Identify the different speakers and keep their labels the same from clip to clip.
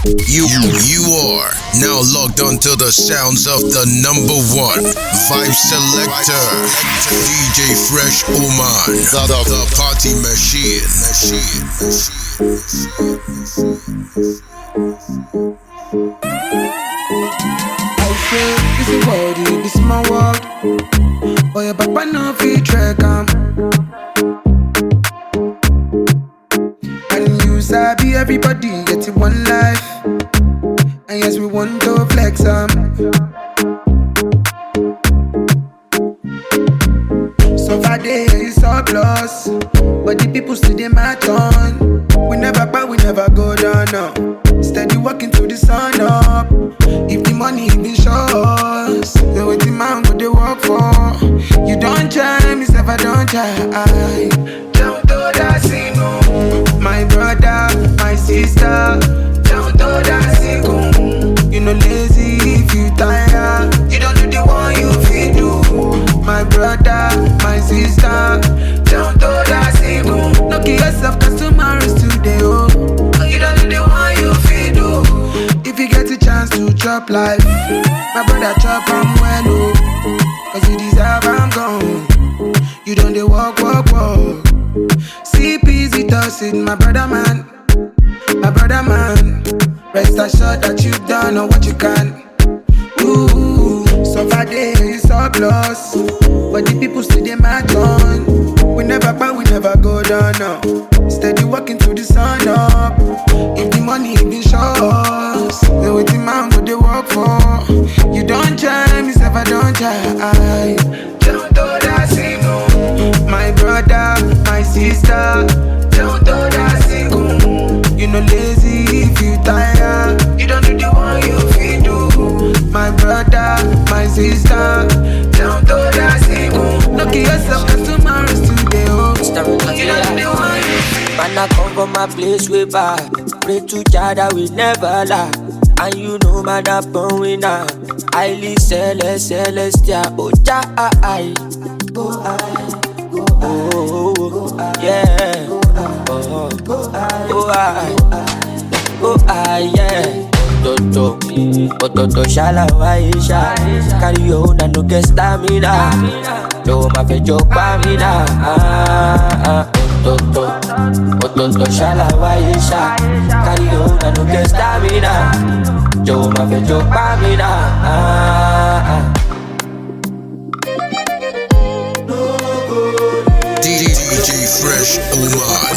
Speaker 1: You are now logged onto the sounds of the number one vibe selector, DJ Fresh Oman, the party machine.
Speaker 2: I say this is body, this is my world. Boy, your papa no fit track and you sabi everybody get it one life. And yes, we want to flex so far day is all plus, but the people still they match on. We never buy, we never go down now. Steady walking to the sun up. If the money been short, then what the man go they work for? You don't try, me self I don't try. Down to that single, my brother, my sister. Down to that single. You know lazy if you tired. You don't do the one you feel do. My brother, my sister. Down to that single. No kill yourself cause tomorrow's today, oh. You don't do the one you feel do. If you get a chance to chop life, my brother chop I'm well, oh. Cause you deserve I'm gone. You don't dey walk. See peace with us in my brother man. My brother man, rest assured that you've done all what you can. Ooh, so far day is all plus, but the people still they match on. We never buy, we never go down now. Steady walking to the sun up. If the money been short, then what the man go they work for? You don't try, me self I don't try. Don't do that single. My brother, my sister. Don't do that single. You know lazy if you tired. You don't do the one you feel do. My brother, my sister. Don't do that single. Look at yourself cause tomorrow's today, oh. You don't do the one you feel.
Speaker 3: Man, I come from my place way back. Pray to Jah that we never lie. And you know man, I'm born winner. Highly celestial. Oh, Jah, oh, yeah. Yeah. Toto shala waisha. Carry your own and no get stamina. No ma fe joke pa mi na. Toto shala waisha. Carry your own and no get stamina. No ma fe joke pa mi na.
Speaker 1: DJ Fresh Oman.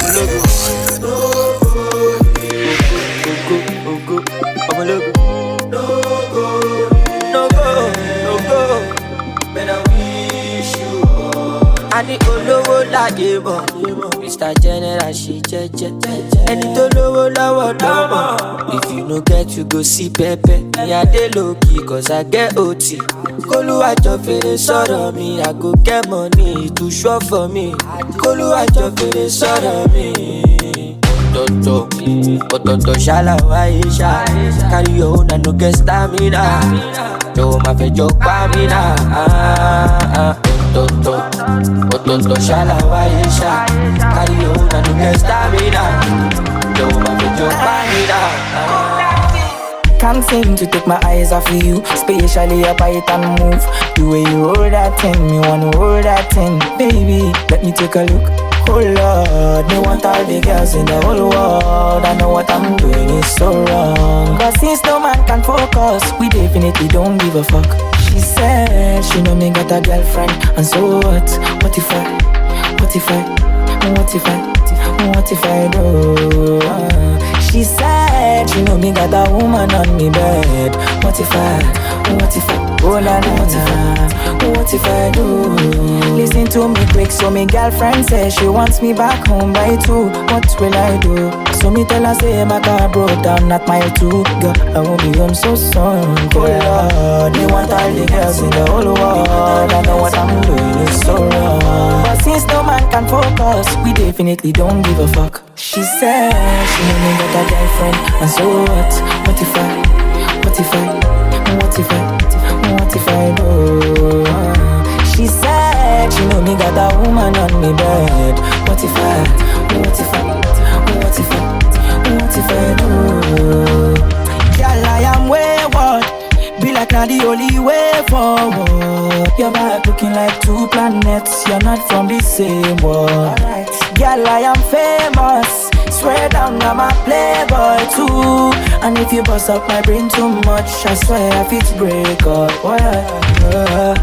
Speaker 3: Ani olówó láyé mọ̀, Mr. General ṣe jẹ́jẹ́. Ẹni tó lówó lọ́wọ́ lọ́mọ. If you no get you go see pẹ́pẹ́. Ní adé lókì cause I get OT. Kólúwàjọ fèrè sọ̀rọ̀ mi, I go get money to show for me. Kólúwàjọ fèrè sọ̀rọ̀ mi. Toto shala waisha. Carry your own and no get stamina. No ma fe joke pa mi na. Toto shala waisha. Carry your own and no get stamina. No ma fe joke pa mi na.
Speaker 4: Can't seem to take my eyes off of you, especially up it and move. The way you roll that thing, me wanna roll that thing. Baby, let me take a look. Oh Lord, me want all the girls in the whole world. I know what I'm doing is so wrong, but since no man can focus, we definitely don't give a fuck. She said she know me got a girlfriend, and so what? What if I do? She said she know me got a woman on me bed. What if I, oh la la la, what if I do? Listen to me quick, so me girlfriend says she wants me back home by 2. What will I do? So me tell her say my car broke down at mile 2. Girl, I won't be home so soon. Oh Lord, me want all the girls in the whole world. I know what I'm doing is so wrong, but since no man can focus, we definitely don't give a fuck. She said she know me got a girlfriend, and so what? What if I do? She said she know me got a woman on me bed. What if I do? are the only way forward. Your back looking like two planets. You're not from the same world. Girl, I am famous. Swear down, I'm a playboy too. And if you bust up my brain too much, I swear I fit break up.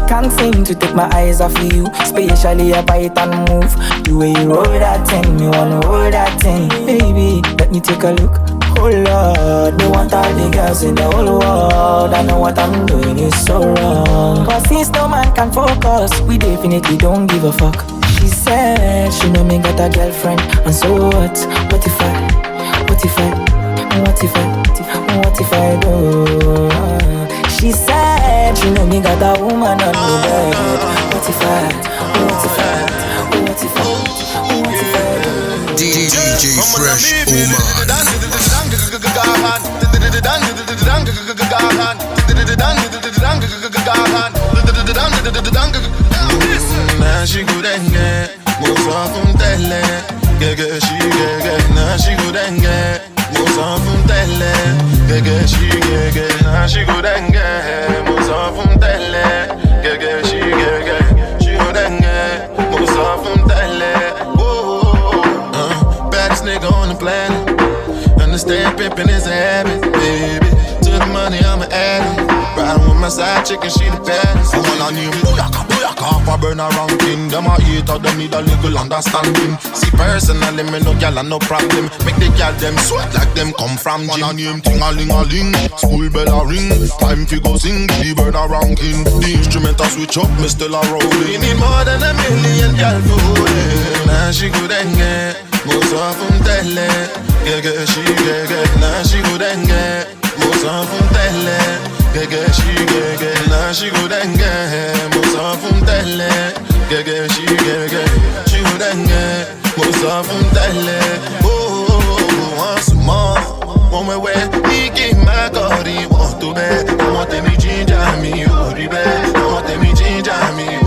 Speaker 4: Can't seem to take my eyes off of you, especially a bite and move. The way you roll that thing, me wanna hold that thing. Baby, let me take a look. Oh Lord, they want all the girls in the whole world. I know what I'm doing is so wrong. Cause since no man can focus, we definitely don't give a fuck. She said she know me got a girlfriend, and so what? What if I do? She said she know me got a woman on the bed. What if I do?
Speaker 1: DJ Fresh Oman.
Speaker 5: Now she go denge, moza funtelle. Gege she gege, now she go denge, moza funtelle. Gege she gege, now she go denge, moza funtelle. Gege she gege, she go denge, moza funtelle. Baddest nigga on the planet. Understand pimpin' is a habit, baby. To the money, I'm an addict. Riding with my side chick and she the baddest. I wanna name Booyaka, Booyaka for Burna ranking. Them a hater, them need a little understanding. See personally, me no gal and no problem. Make the gal them sweat like them come from gym. Wanna name ting-a-ling-a-ling, school bell a ring. Time fi go sing, the Burna ranking. The instrument a switch up, me still a rolling. We need more than a million gal for holding. Now she go denge, moza funtelle. Gege she gege, now she go denge, moza funtelle. Gege she gege, now she go denge, moza funtelle. Gege she gege, she go denge, moza funtelle. Once more, on my way, he give my body walk to bed. I want them to ginger me, oh the bed. I want them to ginger me,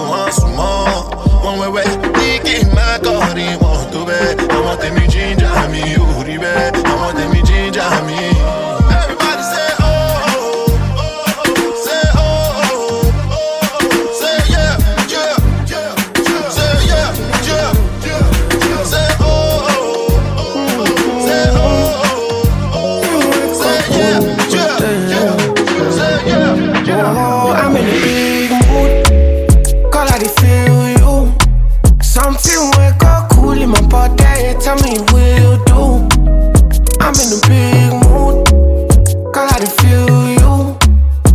Speaker 5: once more, on my way, he give my body walk to bed. I want them to ginger me, oh the bed. I want them to ginger me. Everybody say
Speaker 2: I'm in a big mood. Call I feel you. Something wake up cool in my body. Tell me will do. I'm in a big mood. Call I feel you.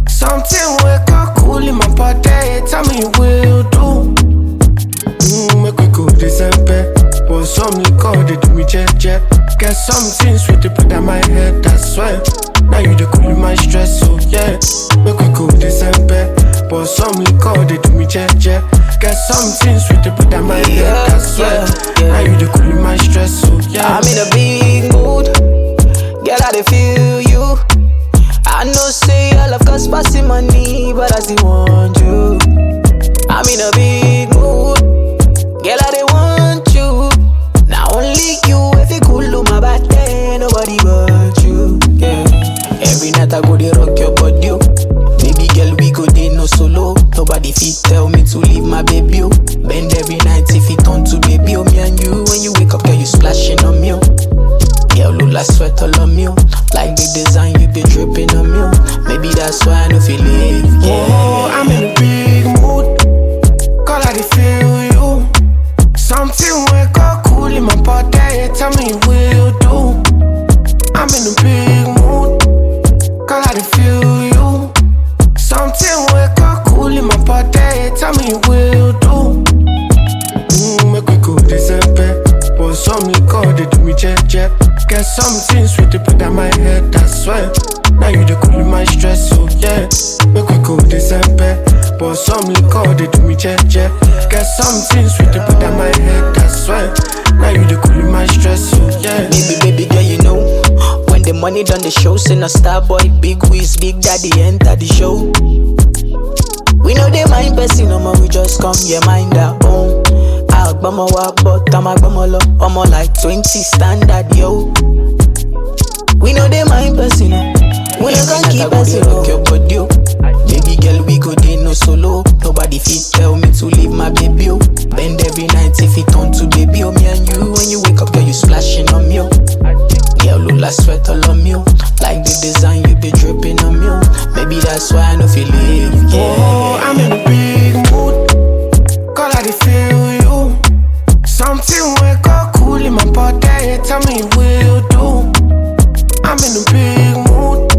Speaker 2: Something wake up cool in my body. Tell me will do. Make we go December. But some liquor they do me jet. Get something sweet to put on my head. That's why. Now you the cool in my stress, so yeah. Make we go December. But some liquor they do me jet. Get something sweet to put on my head, that's why. Now you the cool in my stress, so yeah.
Speaker 3: I'm in a big mood, girl, I dey feel you. I know say all of cost passing money, but I still want you. I'm in a big mood, girl, I dey want you. Now only you, if you cool on my body, nobody but you, yeah. Every night I go dey rock your body, oh. Baby girl, we go dey no solo. Nobody fit tell me to leave my baby, oh. Bend every night if it turn to baby, oh. Me and you, when you wake up, girl, you splashing on me, oh. Girl, look like sweat all on me, oh. Like the design, you be dripping on me, oh. Maybe that's why I don't feel it, yeah.
Speaker 2: Oh, I'm in a big mood. Call I feel you. Something wake up cool in my body. Tell me will do. I'm in a big mood. Call I feel you. Something wake up cool in my body. Tell me will do. Make we go December. But some liquor they do me jet. Get something sweet to put on my head. That's why. Now you the cool in my stress, so yeah. Make we go December. But some liquor they do me jet. Get something sweet to put on my head. That's why. Now you the cool in my stress, so yeah.
Speaker 3: Baby girl, you know when the money done the show, send a star boy, big Wiz, big daddy enter the show. We know they mind person, Omah, we just come, yeah, mind our own. I'll walk, but I'm a Omah like 20 standard, yo. We know they mind person,
Speaker 4: We no gon' keep us rock your body. Baby girl, we go dey no solo. Nobody fit tell me to leave my baby. Bend every night if it turn to baby. Me and you, when you wake up, girl, you splashing on me. Girl, Lula sweat all on me. Like the design, you be dripping on me. Maybe that's why I no feel leave. Yeah.
Speaker 2: Oh, I'm in a big mood. Call I feel you. Something wake up cool in my body. Tell me what you do. I'm in a big mood.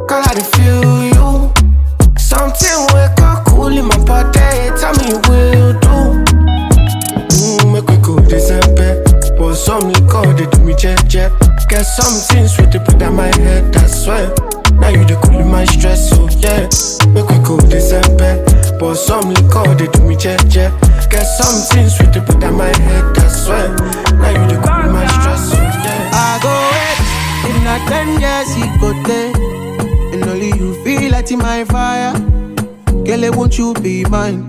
Speaker 2: Call I feel you. Something wake up cool in my body. Tell me what you do. Make we go December. But some liquor they do me jet. Get something sweet to put on my head. That's why. Now you the cool in my stress, so yeah. Make we go December. But some liquor they do me jet. Get something sweet to put on my head, that's why. Now you the cool in my stress, so yeah.
Speaker 6: I go wait, in a 10 years he go there. And only you feel like in my fire. Girl, won't you be mine?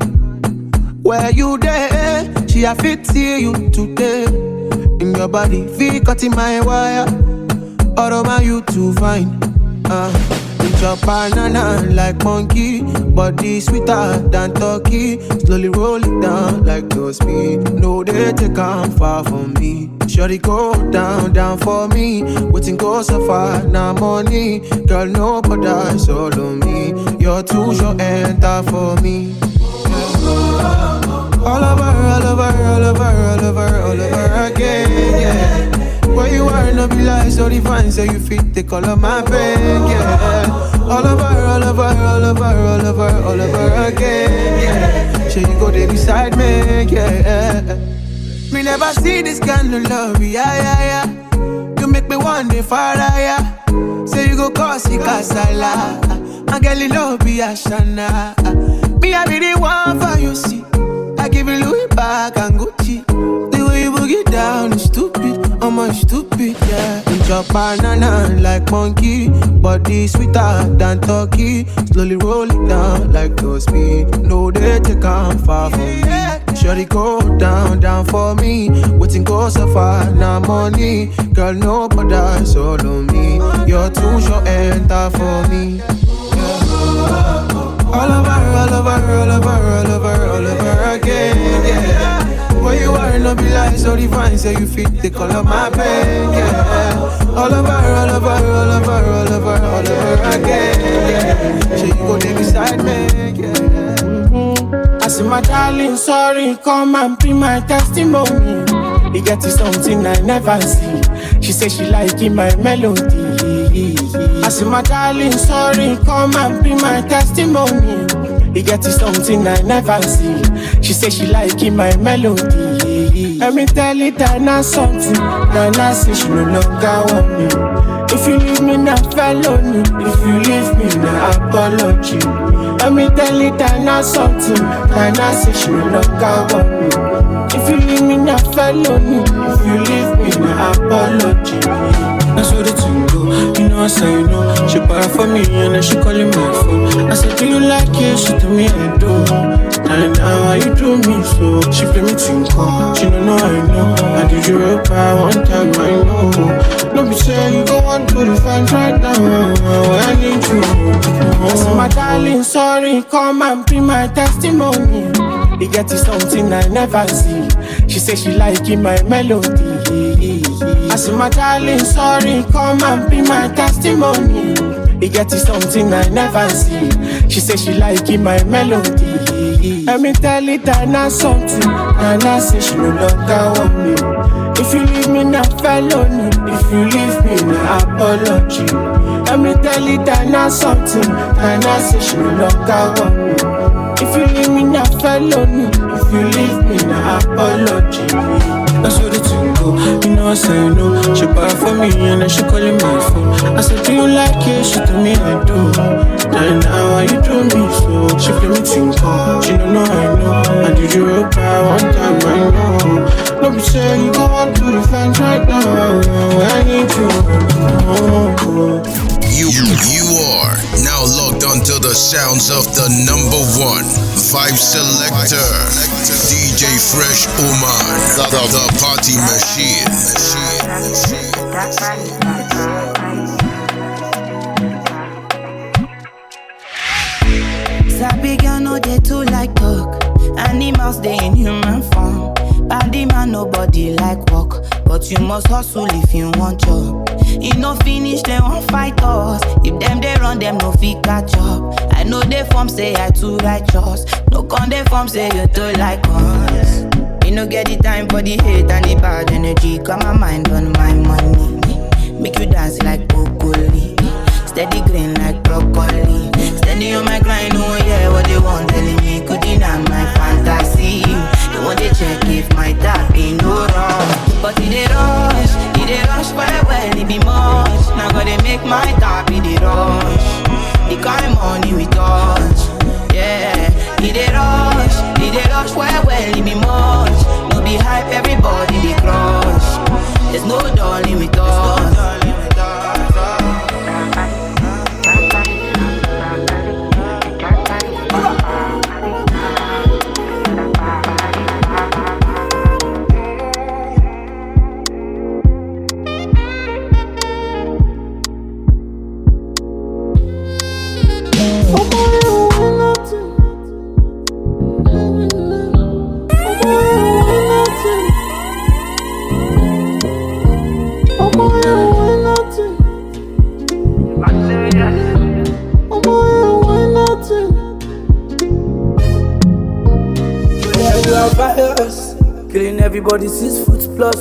Speaker 6: Where you there? She a fit see you today. In your body, feel cut in my wire. All of my you too fine. Eat your banana like monkey. Body sweeter than turkey. Slowly roll it down like no speed. No, they take on far from me. Shorty go down, down for me. Waiting go so far, now money. Girl, no bother, solo me. You're too short, enter for me. All over, all over, all over, all over, all over again, yeah. Where you are, no be like so divine, so you fit the color of my pain, yeah. All over, all over, all over, all over, all over again, yeah. So you go there beside me, yeah. Me never see this kind of love, yeah. You make me one day far higher. Say you go cause it casala. And girl, you love be a shana. Me I be the one for you, see. I give you Louis back and Gucci. The way you boogie down is stupid. I'm stupid, yeah. Eat your banana like monkey. Body sweeter than turkey. Slowly roll it down like no speed. No, they take on far from me. Shorty go down, down for me. Waiting go so far, now money. Girl, no bother, solo me. You're too short, enter for me. Yeah. All over, all over, all over, all over, all over again, yeah. Where you are, no be like so divine, so you fit the color of my pain, yeah. All over, all over, all over, all over, all over again, yeah. So you go there beside me, yeah.
Speaker 2: I say my darling, sorry, come and be my testimony. You get to something I never see. She say she like in my melody. I say my darling, sorry, come and be my testimony. You get to something I never see. She say she like in my melody. Let me tell it that not something. Nana say she no longer want me. If you leave me now, felony. If you leave me now, apology. Let me tell it that not something. Nana say she no longer want me. If you leave me now, felony. If you leave me now, apology. That's what the thing go. You know I say no. She buy for me and then she calling my phone. I said, do you like it? She told me I do. And now why you do me so? She play me tinko. She don't know I know. I did you real bad one time I know. Don't be saying you go on to the fans right now. I need you. I said, my darling, sorry, come and be my testimony. You get to something I never see. She say she like in my melody. I say my darling, sorry, come and be my testimony. You get to something I never see. She say she like in my melody. Let me tell it that not something. Nana say she no longer want me. If you leave me now, felony. If you leave me now, apology. Let me tell it that not something. Nana say she no longer want me. If you leave me now, felony. If you leave me now, apology. That's what the thing go. You know I say no. She buy for me and then she calling my phone. I said, do you like it? She told me I do. Then now why you do me so? She play me tinko. She don't know I know. I did you real bad one time I know. Don't be saying you go on to the fans right now. I need you.
Speaker 1: You are now logged onto the sounds of the number one vibe selector, DJ Fresh Oman, the party machine.
Speaker 7: but you must hustle if you want job. If no finish, they won't fight us. If them they run, them no fit catch up. I know they form say I too righteous. No con they form say you too like us. Me no get the time for the hate and the bad energy. Got my mind on my money. Make you dance like broccoli. Steady green like broccoli. Steady on my grind, oh yeah, what they want telling me. Could deny my fantasy. They want to check if my tap ain't no wrong. But it they rush well, it be much. Now gotta make my tap, it they rush. The kind of money we touch, yeah. It they rush well, it be much. No be hype, everybody they crush. There's no darling with us.
Speaker 8: Killing everybody 6 foot plus.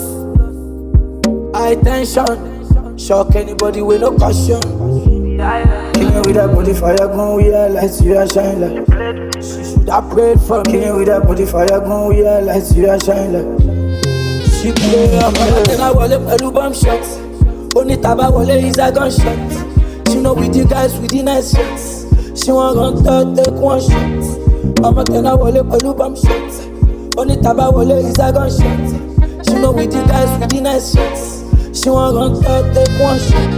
Speaker 8: High tension, shock anybody with no caution. Killing with that body fire gun, we are lights, we are shine like. She should have prayed for me. Killing with that body fire gun, we are lights, we are shine like. She play up my then I wallet pẹ̀lú bomb shots. Only taba wallet is a gunshot. She know with the guys with the nice shots. She want run third, take one shot. I'ma then I wallet pẹ̀lú bomb shots. Only taba wallet is a gunshot. She know with the guys with the nice shots. She want run third, take one shot.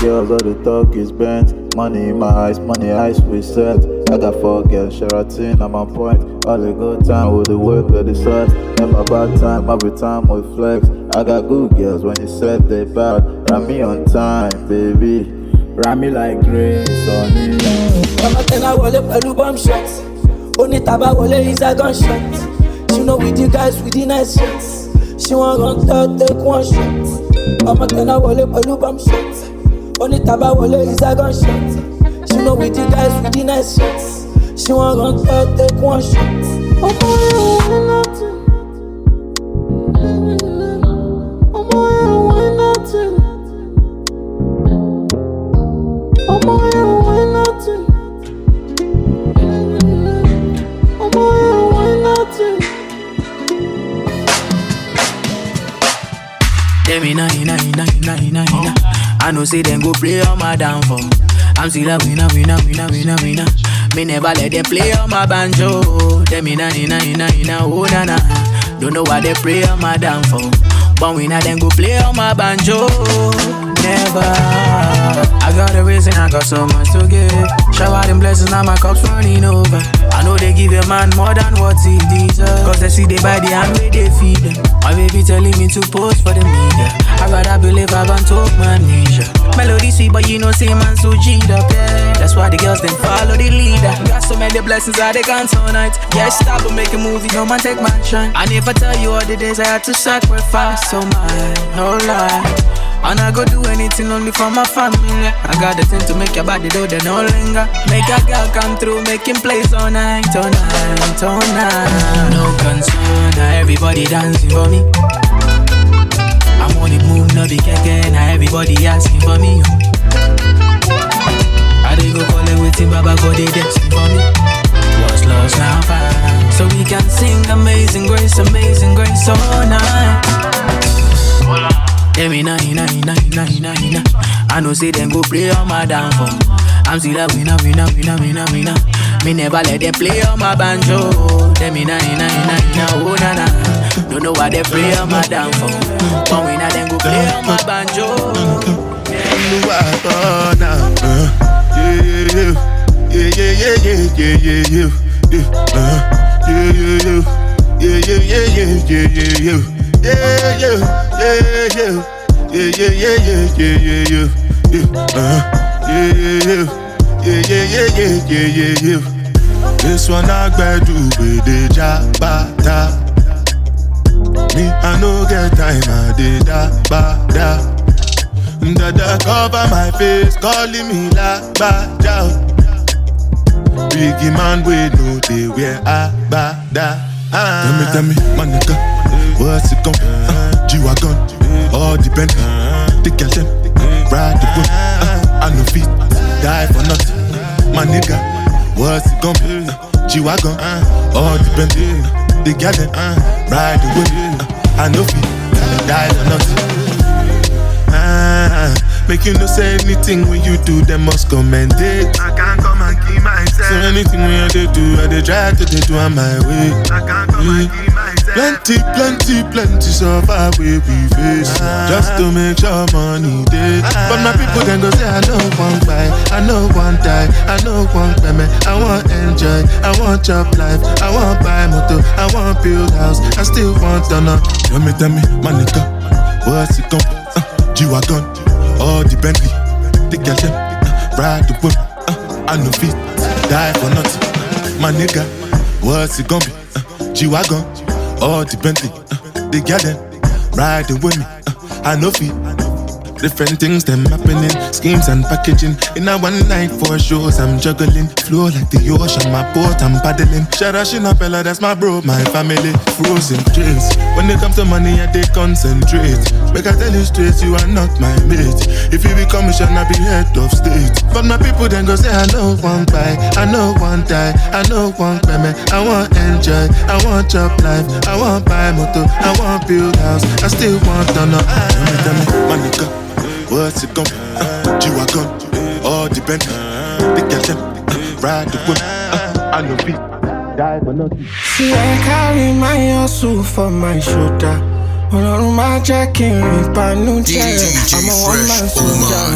Speaker 9: Girls, all the talk is bent. Money in my eyes we set. I got 4 girls, Sheraton, I'm on point. All the good time with the work, let the set. Never bad time, every time we flex. I got good girls when you said they bad. Ram me on time, baby. Ram me like grace on you.
Speaker 8: I'ma tell her wallet pẹ̀lú bomb shots. Only taba wallet is a gunshot. She know with the guys with the nice shots. She want run third, take one shot. I'ma tell her wallet pẹ̀lú bomb shots. Only taba wallet is a gunshot. She know with the guys with the nice shots. She want run third, take one shot.
Speaker 3: I know say them go play on my downfall. I'm still a winner. Me never let them play on my banjo. Them inna, oh na na. Don't know why they play on my downfall. But winner them go play on my banjo. Never. I got a reason, I got so much to give. Shower them blessings, now my cup's running over. I know they give a man more than what he deserves. Cause they see they buy the hand where they feed them. My baby telling me to post for the media. I rather believe I can talk my Naija. Melody sweet, but you know say man so G'd up, yeah. That's why the girls then follow the leader. Got so many blessings that they can't tonight. Yeah, stop and make a movie, no man take my shine. I never tell you all the days I had to sacrifice. So my whole life. And I go do anything only for my family. I got the thing to make your body do the no linger. Make a girl come through, making plays all night. No concern, now everybody dancing for me. I'm on the move, no be keke, now everybody asking for me. I dey go call it waiting, Baba go they dancing for me. What's lost now found, so we can sing amazing grace all night. Them inna. I know say them go play on my downfall. I'm still a winner. Me never let them play on my banjo. Them inna, oh na na. Don't know why they play on my downfall. But winner them go play on my banjo.
Speaker 5: This one I better do with the jabata. Me, I no get time, I did da. Dada cover my face, calling me la bada. Biggie man, we know they wear a bada. Tell me, my nigga, what's it gon' G-Wagon, all the Bentley, the girl them, ride the whip. I no fit, die for nothing. My nigga, what's it gon' be? G-Wagon, all the Bentley, the girl them, ride the whip. I no fit, die for nothing. Make you no say anything when you do, they must commend it. I can't come and keep myself. So anything when they do, I they try to do on my way. I can't come and keep myself. Plenty so far we face. Just to make sure money day. But my people then go say I know one buy, I know one die, I know one payment. I want enjoy, I want job life, I want buy motor, I want build house, I still want to know. Tell me, my nigga, what's it gon' G-Wagon, all the Bentley, the girl them, ride the whip. I no fit, die for nothing. My nigga, what's it gon' be? G-Wagon, all the Bentley, the girl them, ride the whip. I no fit. Different things them happening, schemes and packaging. In a one night for shows, I'm juggling. Flow like the ocean, my boat, I'm paddling. Sharashina Bella, that's my bro, my family. Frozen dreams. When it comes to money, I they concentrate. Make I tell you straight, you are not my mate. If you become a I be head of state. But my people then go say, I know one buy, I know one die, I know one payment. I want enjoy, I want job life, I want buy motor, I want build house, I still want to know. Tell me, my nigga, what's it gon' be? G-Wagon, all the Bentley, the girl them, ride the whip. I no beat, die for nothing.
Speaker 2: See, I carry my hustle for my shoulder. On my jacket, I'm a one-man soldier.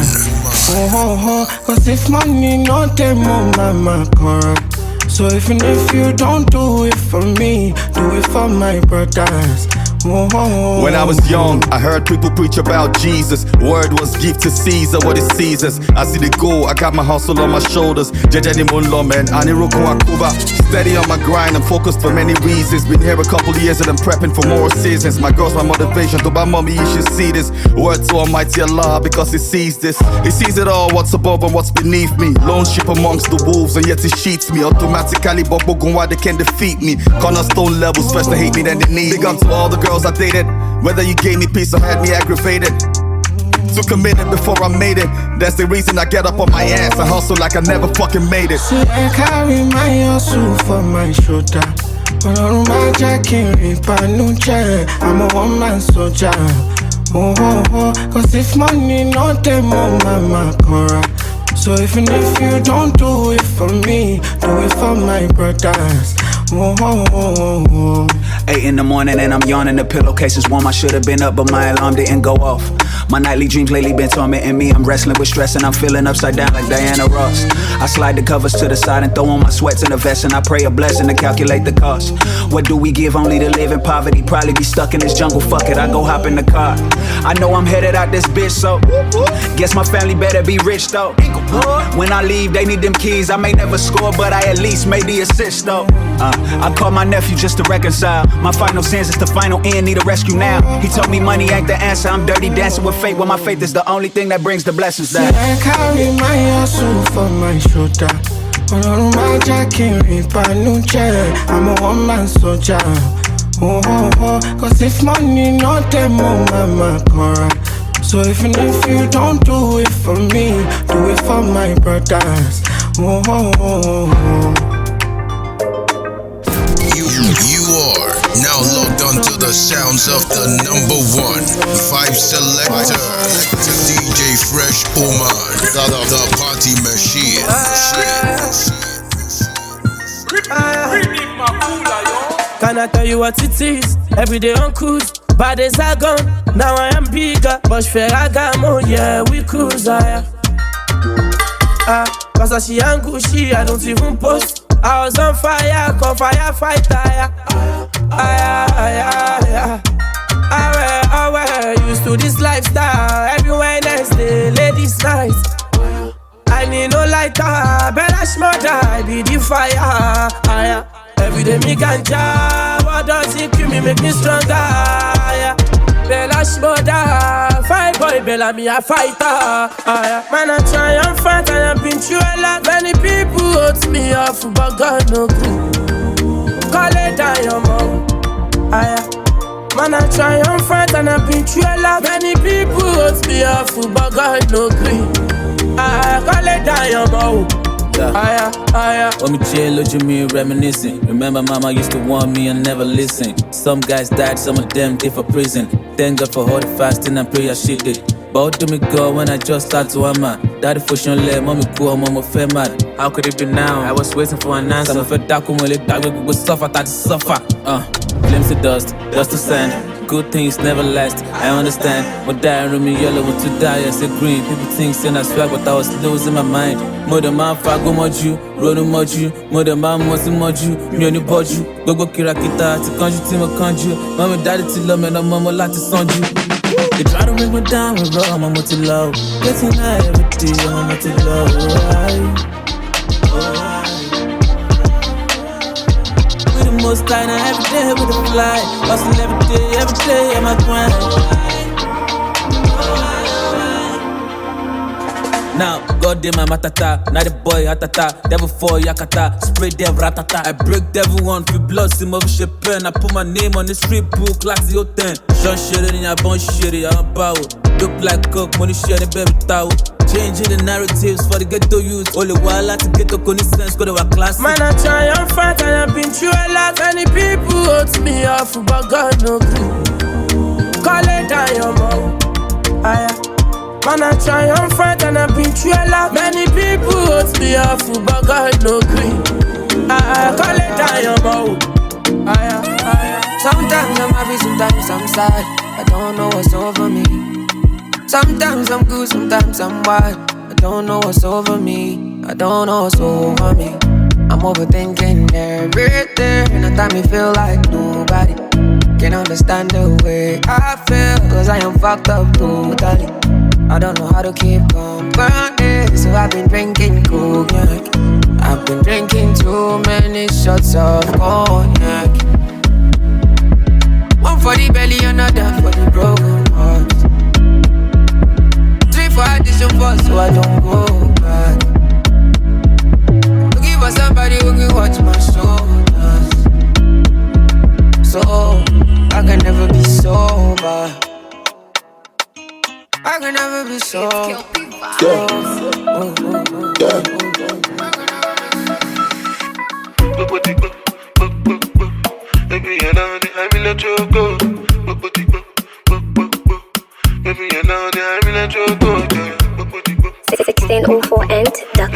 Speaker 2: Cause if money not them, mama corrupt. So even if you don't do it for me, do it for my brothers.
Speaker 10: When I was young, I heard people preach about Jesus. Word was give to Caesar what is Caesar's. I see the goal, I got my hustle on my shoulders. Jejani Munlo man, Aniroko Akuba. Steady on my grind, I'm focused for many reasons. Been here a couple years and I'm prepping for more seasons. My girl's my motivation, to my mommy you should see this. Word to Almighty Allah because He sees this. He sees it all, what's above and what's beneath me. Lone sheep amongst the wolves and yet He sheets me. Automatically, Bobogun, why they can't defeat me. Cornerstone levels, first they hate me, then they need me. Big up to all the girls I dated, whether you gave me peace or had me aggravated. Too committed before I made it. That's the reason I get up on my ass and hustle like I never fucking made it.
Speaker 2: See, I carry my hustle for my shoulder. On my jacket, I'm a one-man soldier. Cause if money not them, mama corrupt. So even if you don't do it for me, do it for my brothers.
Speaker 11: 8 in the morning and I'm yawning, the pillowcase is warm. I should have been up but my alarm didn't go off. My nightly dreams lately been tormenting me. I'm wrestling with stress and I'm feeling upside down like Diana Ross. I slide the covers to the side and throw on my sweats in a vest, and I pray a blessing to calculate the cost. What do we give only to live in poverty? Probably be stuck in this jungle, fuck it, I go hop in the car. I know I'm headed out this bitch, so guess my family better be rich though. When I leave they need them keys. I may never score but I at least made the assist though. I called my nephew just to reconcile. My final sins is the final end, need a rescue now. He told me money ain't the answer. I'm dirty dancing with fate when my faith is the only thing that brings the blessings down.
Speaker 2: See, I carry my hustle for my shoulder. On my jacket, I'm a one-man soldier. Cause if money not them, mama corrupt. So even if you don't do it for me, do it for my brothers.
Speaker 1: You are now logged onto the sounds of the #1 vibe selector, DJ Fresh Oman, the party machine.
Speaker 12: Can I tell you what it is? Every day on cruise, bad days are gone. Now I am bigger, but Ferragamo, yeah, we cruise higher. Cause I see Angushi, I don't even post. I was on fire, come firefighter. I wear used to this lifestyle. Every Wednesday, ladies' night. I need no lighter, better smother, I be the fire. Every day me ganja, what does it kill me, make me stronger. Bella smother, fight boy, Bella me a fighter. Man I try and fight, I have been through a lot. Many people hurt me off, but God no good. Call it down your mouth. Man I try and fight, and I've been through a lot. Many people hurt me off, but God no good. Call it down your mouth.
Speaker 13: When me chill, look at me reminiscing. Remember mama used to warn me and never listen. Some guys died, some of them did for prison. Thank God for all the fasting and prayer she did. But do me go when I just start to Omah. Daddy for sure let mommy cool, mama feel mad. How could it be now? I was waiting for an answer. Some fed dark when we would suffer, that suffer. Flames to dust to sand. Good things never last, I understand. But dying room in yellow, want to die, I say green. People think saying I swag, but I was losing my mind. Mother man fago moju, road moju. Mother man mosi moju, nyoni boju. Gogo kirakita, ti kanju ti mo kanju. Mommy daddy ti love me, no mama lati sanju. They try to bring me down with raw, mama to low. Getting high every day, mama to low. We the most kind of every day with the fly. Hustling every day, I'm a grind. Now, God damn my matata, now the boy atata, devil for yakata, spray dev ratata. I break devil one, feel blood, sim of shit pen. I put my name on the street book, like 010. Sean shit in your bone shit, I'm power. Look like coke, money shit, baby towel. Changing the narratives for the ghetto youth. Only while I to get to sense, go to a class. Man, I try and fight, and I've been through a lot. Many people hurt me off, but God no good. Call it down your mouth. Man, I try and fight, and I've been through a lot. Many people hurt me off, but God no good. Call it down your mouth.
Speaker 3: Sometimes I'm happy, sometimes I'm sad. I don't know what's over me. Sometimes I'm good, sometimes I'm wild. I don't know what's over me. I don't know what's over me. I'm overthinking everything. And I time me feel like nobody can understand the way I feel. Cause I am fucked up totally. I don't know how to keep company. So I've been drinking cognac. I've been drinking too many shots of cognac. One for the belly, another for the broken heart. For addition for so I don't go back. Looking for somebody who can watch my shoulders. So I can never be sober. I can never be sober.
Speaker 14: Baby, I will let you go. Baby, you know that I let you go.
Speaker 15: 1604ent.com.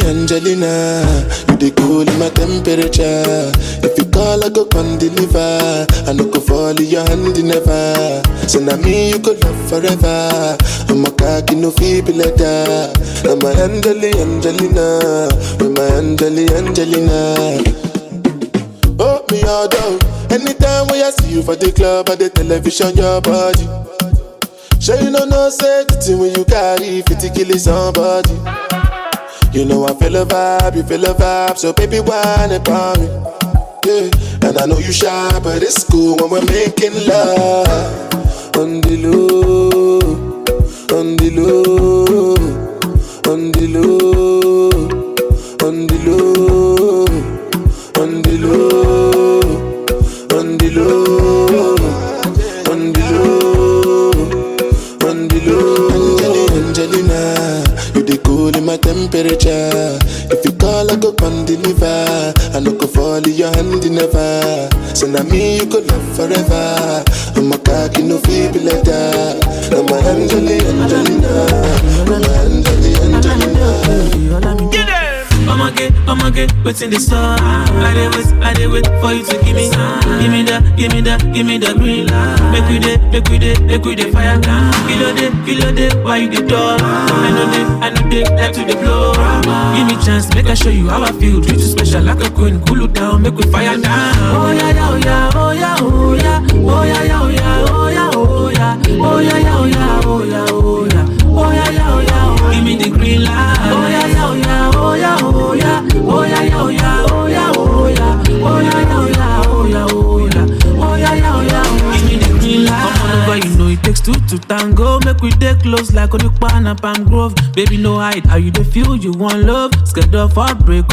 Speaker 14: Angelina, you dey cool in my temperature. If you call, I go come deliver. I no go fall in your hand never. So now me you could love forever. I'm a cocky no feeble letter. I'm a Angelina, I'm a Angelina. Oh, me all down. Anytime when I see you for the club or the television, your body. Sure you know say the thing when you carry 50 kill somebody. You know I feel a vibe, you feel a vibe, so baby whine about me. Yeah, and I know you shy, but it's cool when we're making love. On the low, on the low, on the low, on the low, on the low, on the low, on the low, on the low. Angelina, you dey cool in my temperature. If you call, I go come deliver. I no go fall in your hand never. So now me you could love forever. I'm a cocky no feeble letter. I'm a Angelina, I'm a Angelina.
Speaker 12: Get them.
Speaker 13: I'ma get, what's in the sun? I dey wait for you to give me the green light. Make we dey fire. Kilo day, why you the door? I know they like to the blow. Give me chance, make I show you how I feel. Treat you special like a queen, cool you down, make we fire down. Oh yeah, oh yeah, oh yeah, oh yeah, oh yeah, oh yeah, oh yeah, oh yeah, oh yeah, oh yeah, oh yeah, oh yeah, oh yeah, oh yeah, give me the green light. Oh yeah, oh yeah, oh yeah, oh yeah, oh yeah, oh yeah, oh yeah, oh yeah, oh yeah, oh yeah, oh yeah, oh yeah, give me the green light. Come on over, you know it takes two to tango. Make we dey close like Onukpa and Palm Grove. Baby, no hide, how you dey feel? You want love? Scared of heartbreak,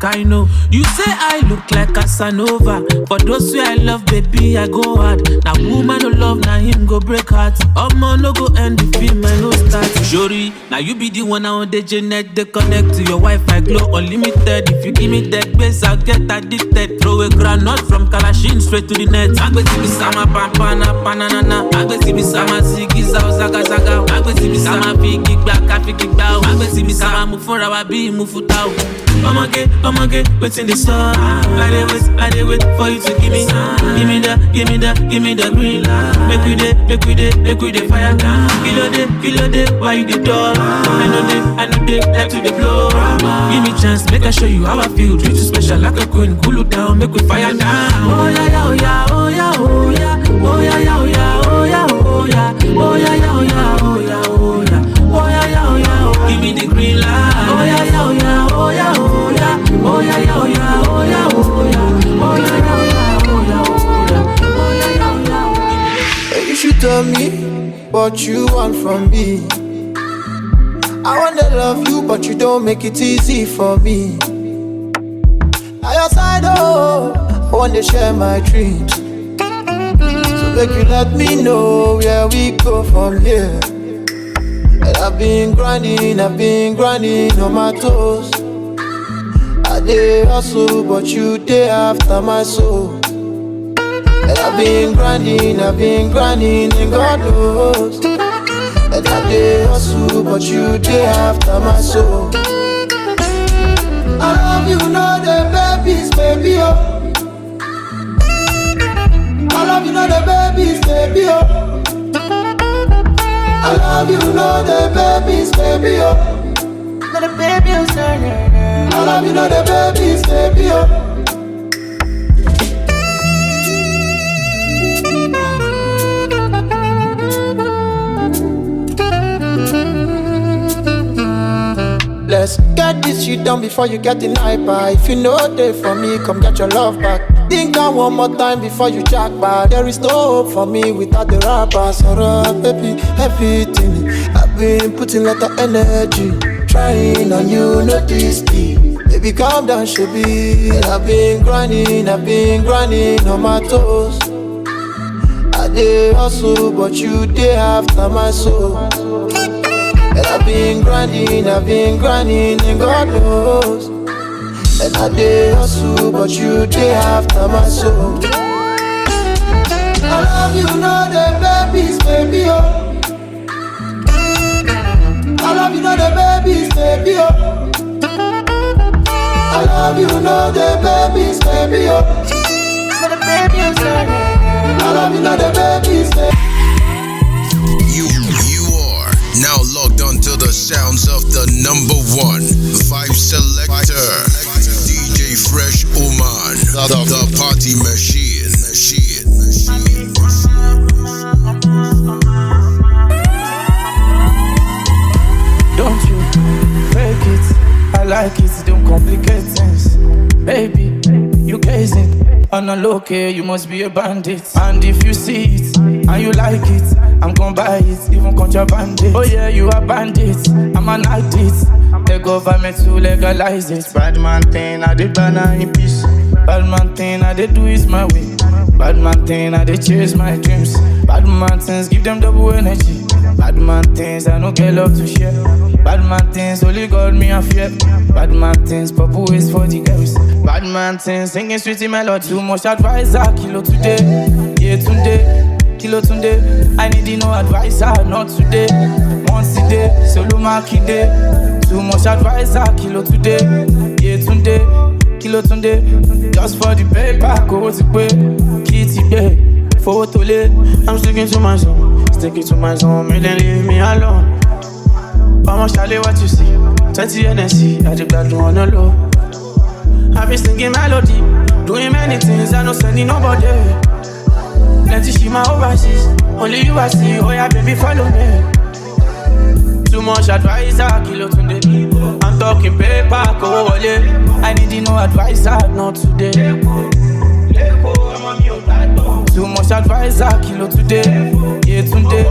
Speaker 13: I know. You say I look like Casanova. For those who I love, baby, I go hard. Now woman no love, now him go break heart. Omah no go end the film, I no start. Shori, now you be the one on the Janet. They connect to your Wi-Fi, glow unlimited. If you give me that base, I'll get addicted. Throw a granite from Kalashin straight to the net. Agbeti bi sama pampana panana. Agbeti bi sama zigiza zaga zaga. Agbeti bi sama figigba kafigigba. Agbeti bi sama mufura wa bi mufuta. I'ma get, what's in the sun? I dey wait for you to give me the green light. Make we dey fire. Kilo day, why you the door? I know they like to the blow. Give me chance, make I show you how I feel. Treat you special like a queen, cool you down, make we fire down. Oh yeah, oh yeah, oh yeah, oh yeah, oh yeah, oh yeah, oh yeah, oh yeah, oh yeah, oh yeah, oh yeah, oh yeah, oh yeah, oh yeah, give me the green light. Oh yeah, oh yeah, oh yeah, oh yeah, oh yeah, oh yeah, oh yeah, oh yeah, oh yeah, oh yeah.
Speaker 8: You should tell me what you want from me. I wanna love you, but you don't make it easy for me. By your side, oh, I wanna share my dreams. So make you let me know where we go from here. And I've been grinding on my toes. I dey hustle, but you dey after my soul. And I've been grinding, and God knows. And I dey hustle, but you dey after my soul. I love you, know the babies, baby, oh. I love you, know the babies, baby, oh. I love you, know the babies, baby, oh. Know the babies, I love you, know the babies, baby, oh. Let's get this shit done before you get in hyper. If you know they for me, come get your love back. Think I one more time before you jack back. There is no hope for me without the rappers. Alright, baby, everything I've been putting a lot of energy, trying on you, not this deep. Baby, calm down, Shabby. And I've been grinding on my toes. I dey hustle, but you dey after my soul. And I've been grinding, and God knows. And I dey hustle, but you dey after my soul. I love you, know the babies, baby, oh. I love you, know the babies, baby, oh. I love you, know the babies, baby, oh. Know the babies, I love you, know the babies, baby.
Speaker 1: Now logged onto the sounds of the number one vibe selector, DJ Fresh Oman, the party machine.
Speaker 6: Don't you fake it, I like it, don't complicate things. Baby, you gazing on a low key, you must be a bandit. And if you see it, and you like it, I'm gon' buy it, even contraband it. Oh yeah, you a bandit, I'm an addict. The government to legalize it. Bad man thing, I did banana in peace. Bad man thing, I did do it my way. Bad man thing, I did chase my dreams. Bad man things, give them double energy. Bad man things, I don't get love to share. Bad man things, only God me a fear. Bad man things, purple ways for the girls. Bad man things, singing sweetie melody. Too much advisor, kilo today, yeah today. Kilo tunde, I need no advisor, not today. Once a day, solo marking day.
Speaker 8: Too much advisor, kilo today, yeah today, kilo today. Just for the paper, go to pay, kitty pay, photo lay. I'm sticking to my zone, make them leave me alone. I'ma show you what you see, 20 NSC, I just got to on the low. I be singing melody, doing many things, I no sending nobody. Plenty she my overseas, only you I see, oh yeah baby follow me. Too much advisor, kilo today. I'm talking paper, go away. I need no advisor, not today. Too much advisor, kilo today. Yeah today,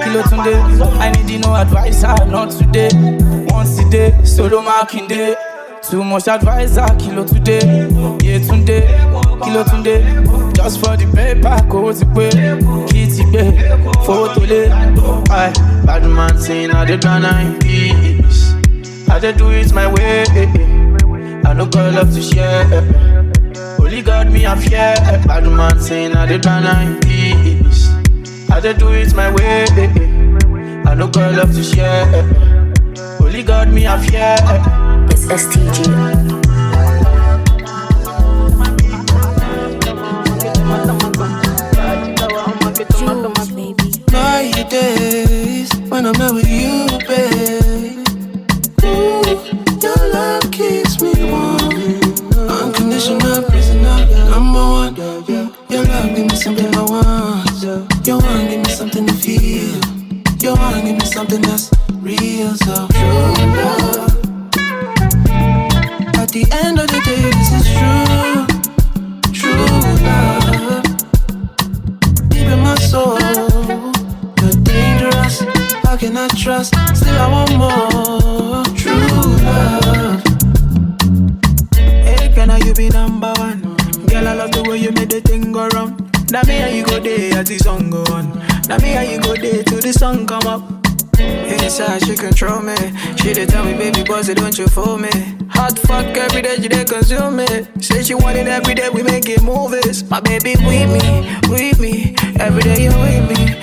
Speaker 8: kilo today. I need no advisor, not today. Once a day, solo marking day. Too much advisor, kilo today. Yeah today, kilo today. Just for the paper, go to pay, kitty pay, photo lay. Aye, bad man saying I did Burna in peace. I did do it my way. I no girl love to share. Only God me a fear. Bad man saying I did Burna in peace. I did do it my way. I no girl love to share. Only God me a fear.
Speaker 15: It's STG.
Speaker 2: My days when I'm not with you, babe. Ooh, your love keeps me warm. Unconditional prisoner, number one. Your love give me something I want. You wanna give me something to feel. You wanna give me something that's real, so true love. At the end of the day, this is true love. Deep in my soul. How can I trust? Still I want more true love. Hey, can you be number one? Girl, I love the way you made the thing go round. Now me and you go there as the song go on. Now me and you go there till the sun come up. Inside she control me. She dey tell me, baby, boss, don't you fool me. Hot fuck every day, she dey consume me. Say she want it every day, we making movies. My baby with me. Every day you with me.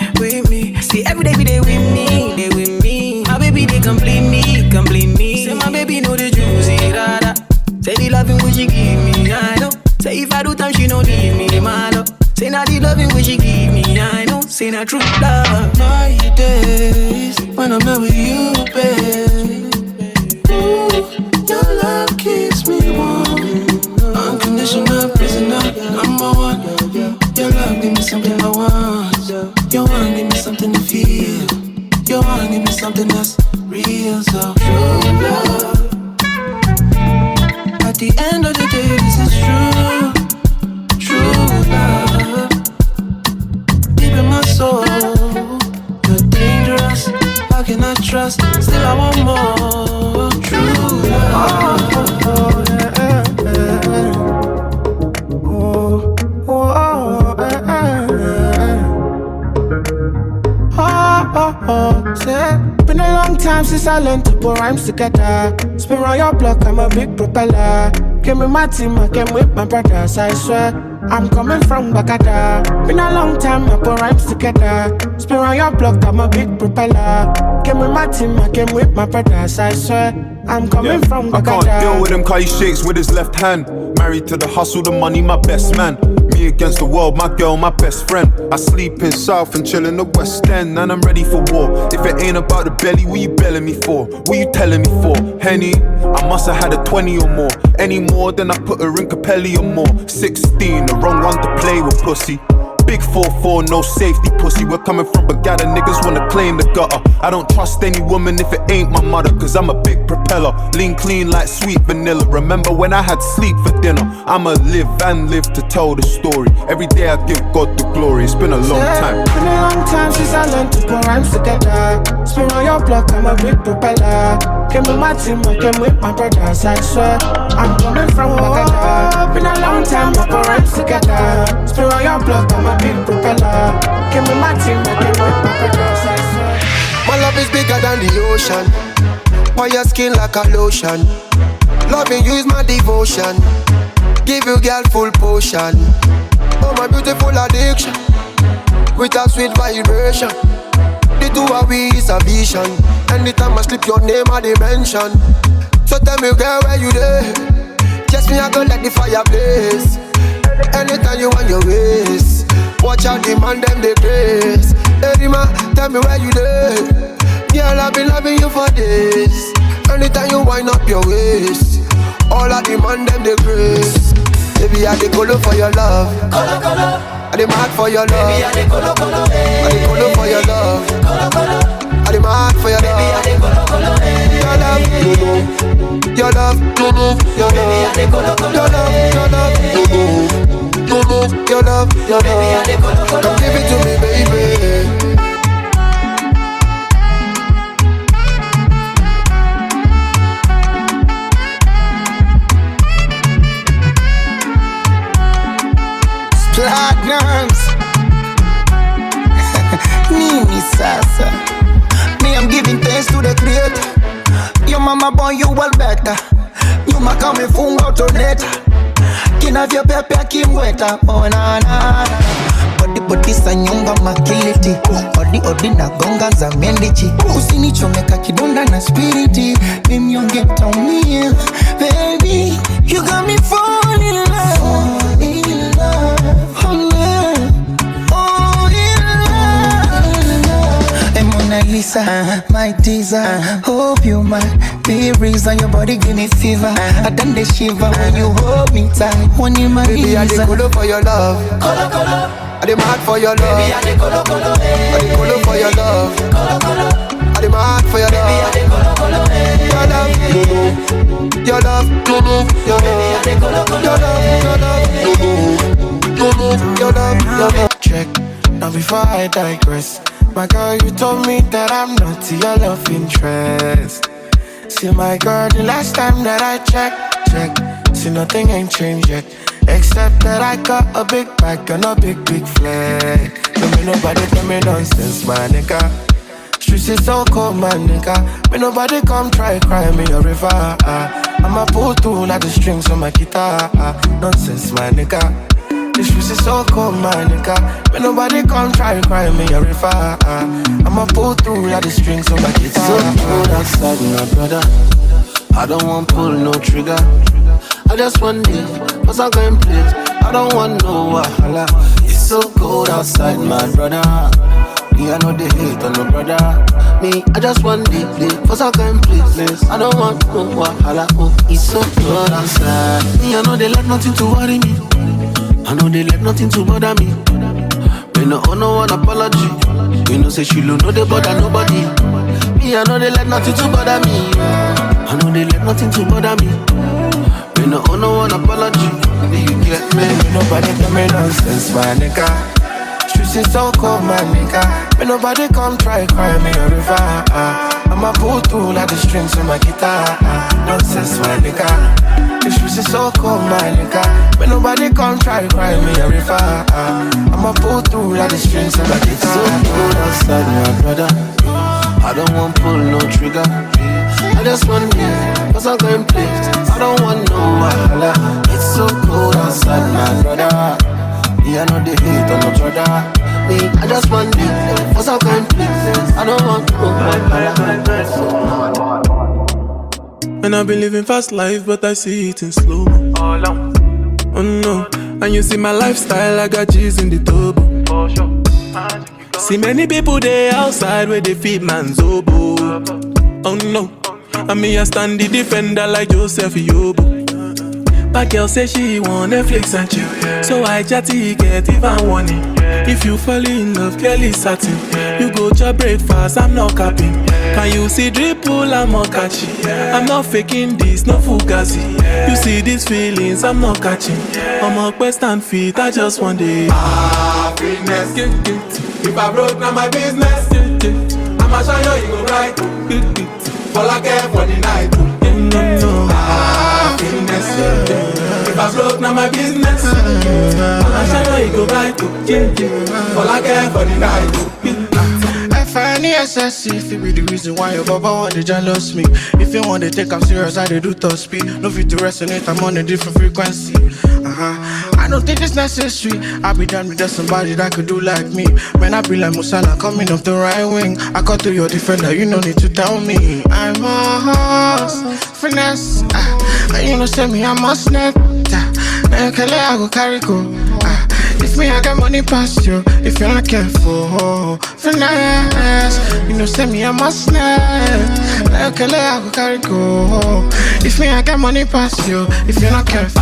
Speaker 2: See every day we dey with me. My baby they complete me. Say my baby know the juicy rara. Say the loving which she give me, I know. Say if I do time she no need me, man. Say not the loving which she give me, I know. Say not true love. My days when I'm not with you, babe. Ooh, your love keeps me warm. Unconditional prisoner, number one. Your love give me something I want. You wanna give me something to feel. You wanna give me something that's real, so true love. At the end of the day, this is true love. Deep in my soul, you're dangerous. How can I trust? Still I want more true love. Been a long time since I learned to put rhymes together. Spin around your block, I'm a big propeller. Came with my team, I came with my brothers, I swear. I'm coming from Bagada. Been a long time, I put rhymes together. Spin around your block, I'm a big propeller. Came with my team, I came with my brothers, I swear. I'm coming from Bagada.
Speaker 16: I can't deal with him cause he shakes with his left hand. Married to the hustle, the money, my best man. Me against the world, my girl, my best friend. I sleep in South and chill in the West End, and I'm ready for war. If it ain't about the belly, what you belling me for? What you telling me for? Henny, I must have had a 20 or more. Any more than I put her in Capelli or more. 16, the wrong one to play with pussy. Big 4-4, no safety pussy. We're coming from Bagada, niggas wanna claim the gutter. I don't trust any woman if it ain't my mother, cause I'm a big propeller. Lean clean like sweet vanilla. Remember when I had sleep for dinner? I'ma live and live to tell the story. Every day I give God the glory. It's been a long time.
Speaker 2: Been a long time since I learned to put rhymes together. Spin on your block, I'm a big propeller. Came with my team, I came with my brothers, I swear. I'm coming from Bagada. Been a long time, I put rhymes together. Spin on your block, I'm a big propeller. Came with my team, I came with my brothers, I swear.
Speaker 17: My love is bigger than the ocean. On your skin like a lotion. Loving you is my devotion. Give you girl full potion. Oh my beautiful addiction. With a sweet vibration. The two of we is a vision. Anytime I slip your name, I dimension. So tell me, girl, where you there? Just me, I go let the fire blaze. Anytime you want your ways, watch out, demand them the grace. Hey, man, tell me where you there? Girl, I've been loving you for days. Anytime you wind up your waist, all I demand them the grace. Baby, I dey colo for your love. Colo, colo. I dey mad for your love. Baby, I dey colo, colo. I dey colo for your love. Colo, colo. I dey mad for your love. Baby, I dey colo, colo. Your love, your love, your love, your love. Baby, I dey colo, colo. Your love, your love, your love, your love, your love. Baby, I dey colo, colo. Come give it to me, baby.
Speaker 18: Platinums Nini Sasa. Me, I'm giving thanks to the creator. Your mama born you well better. You ma kame funga utoneta. Kina vya pepe kimweta. Oh na na. Body sa nyonga makiliti. Odi na gonga za mendichi. Usinichomeka kidonda na spiriti. Mimi yonge taumia. Baby, you got me falling in love. Fall in love. Mona Lisa, my teaser. Hope you might be reason your body give me fever. I done the shiver when you hold me tight. When you my
Speaker 17: baby, I dey colo for your love. Colo, colo. I dey mad for your love. Baby, I dey colo, colo. I dey colo for your love. Colo, colo. I dey mad for your love. Baby, I dey colo, colo. Your love, your love, your love, your love. Baby, I dey colo, colo. Your love, your love, your love.
Speaker 6: Check. Now before I digress, my girl, you told me that I'm not your love interest. See my girl, the last time that I checked, see nothing ain't changed yet. Except that I got a big bag and a big flag. Don't be nobody tell me nonsense, my nigga. Streets is so cold, my nigga. May nobody come try cry me a river. I'ma pull through like the strings on my guitar. Nonsense, my nigga. The streets is so cold, my nigga. May nobody come try cry me a river. I'ma pull through like the strings on my guitar.
Speaker 18: It's so cold outside, my brother. I don't want pull no trigger. I just want live, cause I'm going play. I don't want no wahala. It's so cold outside, my brother. Me, I know they hate on no brother. Me, I just want live, cause I'm going play. I don't want no wahala. Oh, it's so cold outside. Me, I know they let nothing to worry me. I know they let nothing to bother me. Me no owe no one apology. You know say she don't know they bother nobody. Me I know they let nothing to bother me. I know they let nothing to bother me. Me no owe no one apology. You get me?
Speaker 6: Me nobody tell me nonsense, my nigga. Streets is so cold, my nigga. Me nobody come try cry me a river. I'ma pull through like the strings on my guitar. Nonsense, my nigga. The streets is so cold, my nigga. But nobody come try cry me a river. I'ma pull through like the strings of my guitar.
Speaker 18: So cold outside, my brother. I don't want pull no trigger. I just want live, cause I'm going play. I don't want no wahala. It's so cold outside, my brother. Yeah, I know they hate on no brother. Me, I just want live, cause I'm going play. I don't want no wahala.
Speaker 19: And I've been living fast life, but I see it in slow. Oh no, and you see my lifestyle, I got G's in the turbo. See many people there outside where they feed man's oboe. Oh no, and me I stand the defender like Joseph Yobo. But girl say she want Netflix and chill, so I chatty get even warning. If you fall in love, Kelly satin. You go to breakfast, I'm not capping. Can you see dripple, I'm not catching. I'm not faking this, no fugazi. You see these feelings, I'm not catching. I'm a quest and feet, I just want it.
Speaker 20: Happiness. If I broke, now my business. I'ma show you, you go right. All I care for the night. Happiness. If I broke, now my business. I'ma show you, you go right. All I care for the night.
Speaker 6: FNESS, if it be the reason why your baba want to jealous me. If you want to take I'm serious, I do top speed. No fit to resonate, I'm on a different frequency. I don't
Speaker 8: think it's necessary. I be done with somebody that could do like me. When I be like Musala coming off the right wing, I cut through your defender, you no need to tell me. I'm a horse, finesse. You know, say me, I'm a snap. I go carry go. If me, I got money past you. If you're not careful, finesse. You know, say me, I'm a snap. I go carry go. If me, I got money past you. If you're not careful,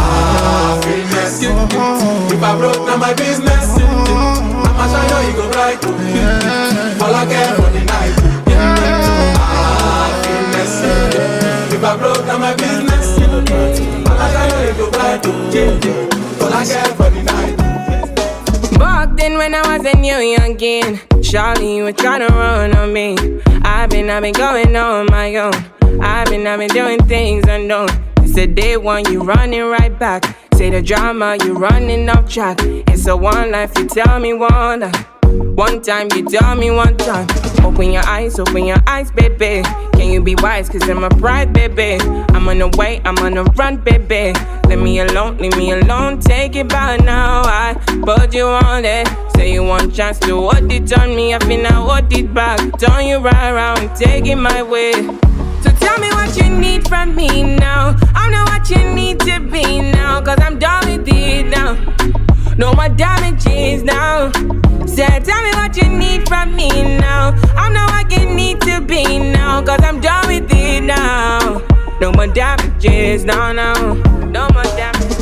Speaker 20: finesse. If I broke, now my business. I'ma show you go right. All I care for the night. Finesse. If I broke, now my business. I'ma show you go right. All I care for the night.
Speaker 21: Back then when I was a new youngin', Charlie, you were tryna run on me. I've been going on my own. I've been doing things unknown. It's the day one, you running right back. Say the drama, you running off track. It's a one life, you tell me one life. One time, you tell me one time. Open your eyes, baby. Can you be wise, cause I'm a pride, baby. I'm on the way, I'm on the run, baby. Leave me alone, take it by now. I put you on it. Say you want chance to hold it on me. I feel now hold it back. Turn you right around, take it my way. So tell me what you need from me now. I know what you need to be now, cause I'm done with it now. No more damages now. Say, tell me what you need from me now. I know what you need to be now, cause I'm done with it now. No more damages, no more damages.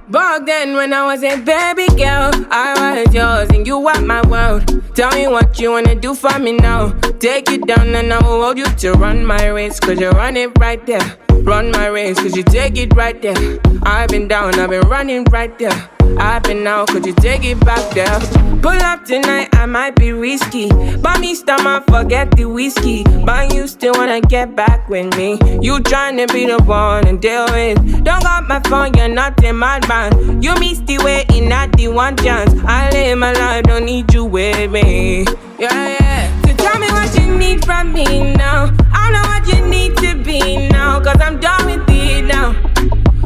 Speaker 21: Back then when I was a baby girl, I was yours and you were my world. Tell me what you wanna do for me now. Take you down and I will hold you to run my race, cause you run it right there. Run my race, cause you take it right there. I've been down, I've been running right there. I've been out, could you take it back there? Pull up tonight, I might be risky. But me stomach, forget the whiskey. But you still wanna get back with me. You tryna be the one and deal with. Don't got my phone, you're not a madman. You missed the way in not the one chance. I live my life, don't need you with me. Yeah. So tell me what you need from me now. I know what you need to be now, cause I'm done with it now.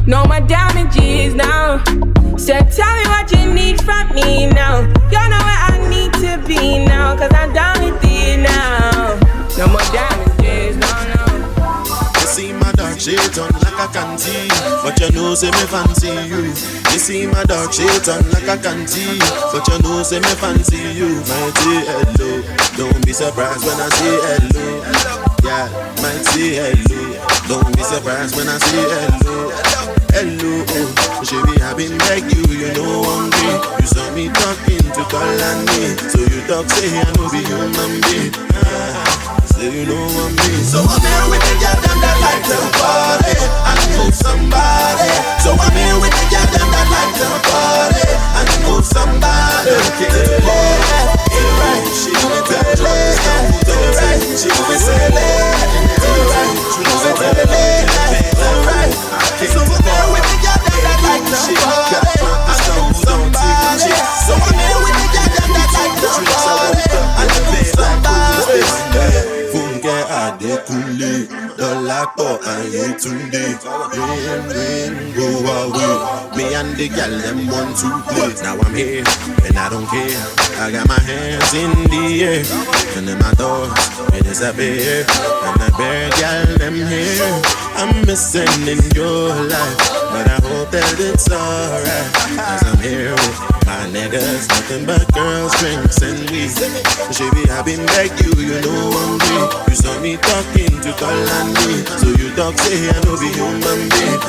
Speaker 21: No more damages now. So tell me what you need from me now. You know where I need to be now, cause I'm done with it now. No more damages, no.
Speaker 14: You see my dark shades on like I can see, but you know say me fancy you. You see my dark shades on like I can see, but you know say me fancy you. Might say hello, don't be surprised when I say hello. Yeah, might say hello, don't be surprised when I say hello. Hello, oh, baby, I've been like you know one day. You saw me talking to call on me, so you talk say I know be human being. Say you know one me. So I'm here with the girl them that like to party and move somebody. So I'm here with the girl them that like to party and move somebody. Okay, right, she will tell you, right, she will say right. So I'm here with the girl that like to party and move somebody. So I'm here with the girl that like to party and move somebody. Funke Adekunle, Dolapo and Yetunde. Rain, go away. Me and the girl them want to play. Now I'm here and I don't care. I got my hands in the air and then my thoughts they disappear. And the bear girl them here. I'm missing in your life, but I hope that it's alright. Cause I'm here with my niggas, nothing but girls, drinks and weed. Baby, I've been like you know one day. You saw me talking to call on me, so you talk say I know be human being.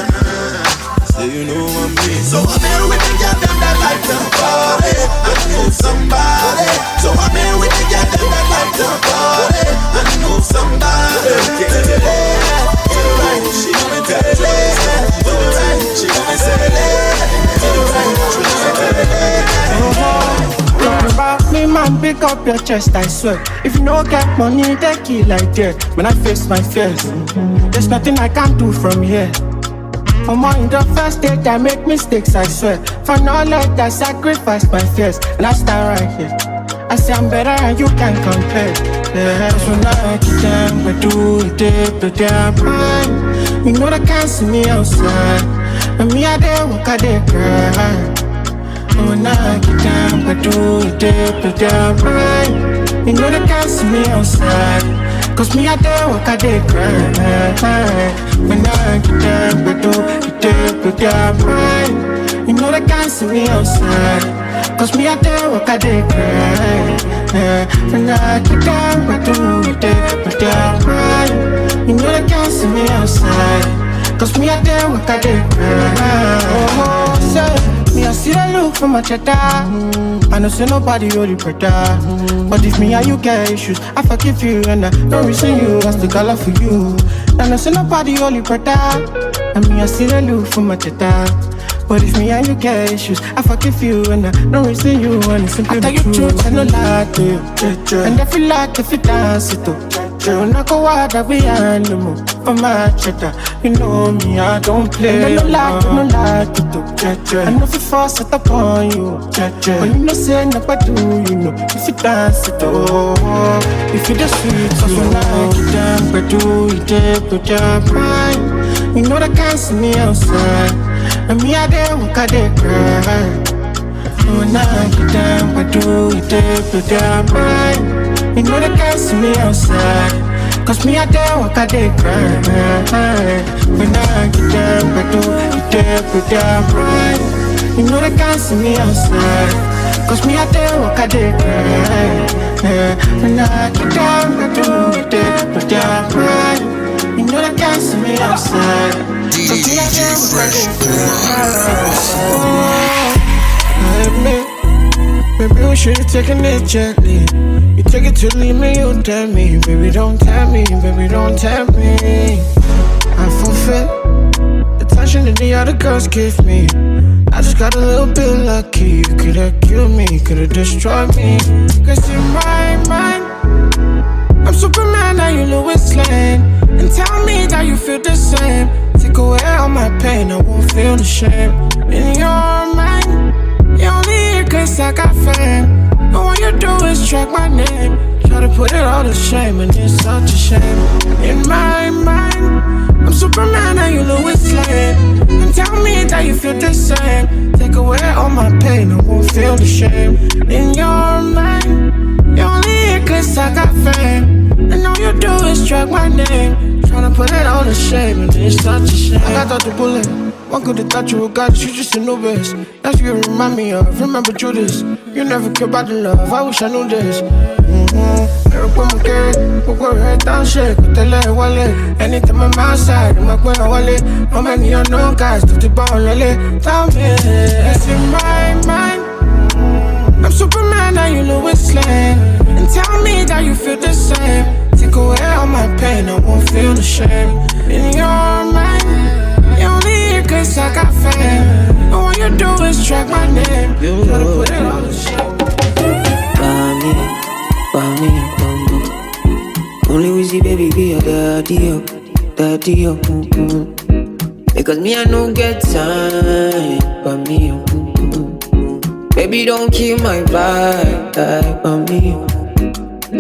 Speaker 14: Say you know I'm me. So I'm here with the girl them that like to party and move somebody. So I'm here with the girl them that like to party and move somebody. Right, she will tell you. Right, she will say
Speaker 8: Talk about me, man, pick up your chest, I swear. If you no get money, take it like that. When I face my fears, there's nothing I can do from here. Omah, in the first date, I make mistakes, I swear. For knowledge, I sacrifice my fears. And I stand right here. I say I'm better and you can't compare. Yeah, so now I keep them, but do it, but they're blind. You know they can't see me outside. And me, I dare walk, I dare cry. did, but damn right. You know they can't see me outside. Cause me I did what I did grind. When I get down, but do you did, but damn right. You know they can't see me outside. Cause me I did what I did grind. When I get down, but do you did, but damn right. You know they can't see me outside. Cause me I did what I did grind. Oh, say, me I see the look from my cheddar. I know say nobody only brother. But if me and you get issues, I forgive you and I don't reason you. I still color for you. I know say nobody only brother. And me I see the look from my cheddar. But if me and you get issues, I forgive you and I don't reason you. And it's simply the truth, I no lie to you. And I feel like if you dance it up, you not go out that we animal for my cheddar. You know me, I don't play. And I no like to do. I know if you force it upon you, but you know say nobody do, you know. If you dance it up, if you the sweet, cause when I get down, but do you did, but you're mine. You know they can't see me outside. And me I did what I did cry. When I get down, but do you did, but you're mine. You know they can't see me outside. Cause me I did what I did cry. When I get down, but do you did, but you're mine. You know they can't see me outside. Cause me I did what I did cry. When I get down, but do you did, but you're mine. You know they can't see me outside.
Speaker 1: DJ Fresh
Speaker 8: Maybe we should've taken it gently. You take it to leave me, you tell me. Baby, don't tell me, baby, don't tell me. I fulfill the tension that the other girls give me. I just got a little bit lucky. You could've killed me, could've destroyed me. Cause in my mind, I'm Superman, now you Lois Lane. And tell me that you feel the same. Take away all my pain, I won't feel the shame. In your mind, you only here cause I got fame. And all you do is track my name. Try to put it all to shame, and it's such a shame. In my mind, I'm Superman and you Lois Lane. And tell me that you feel the same. Take away all my pain, I won't feel the shame. In your mind, you only here cause I got fame. And all you do is track my name. Tryna put it all to shame, and it's such a shame. I got out the bullet. One could have thought you were God, you just a novice. That's what you remind me of. Remember Judas. You never cared about the love. I wish I knew this. Pero como que, poco de tan shit, que te le wallet. Anytime I'm outside, I'm like when I wallet. How many I know guys, to the ball, lele. Tell me, it's in my mind. I'm Superman, now you Lois Lane. And tell me that you feel the same. Take away all my pain, I won't feel the shame. In your mind, you only here cause I got fame. And all you do is track my name. You gotta put it on the shame.
Speaker 3: Buy me a bumble. Only Wizzy baby be your daddy up, daddy up. Because me I don't get time. Buy me a bumble. Baby don't kill my vibe. Buy me a.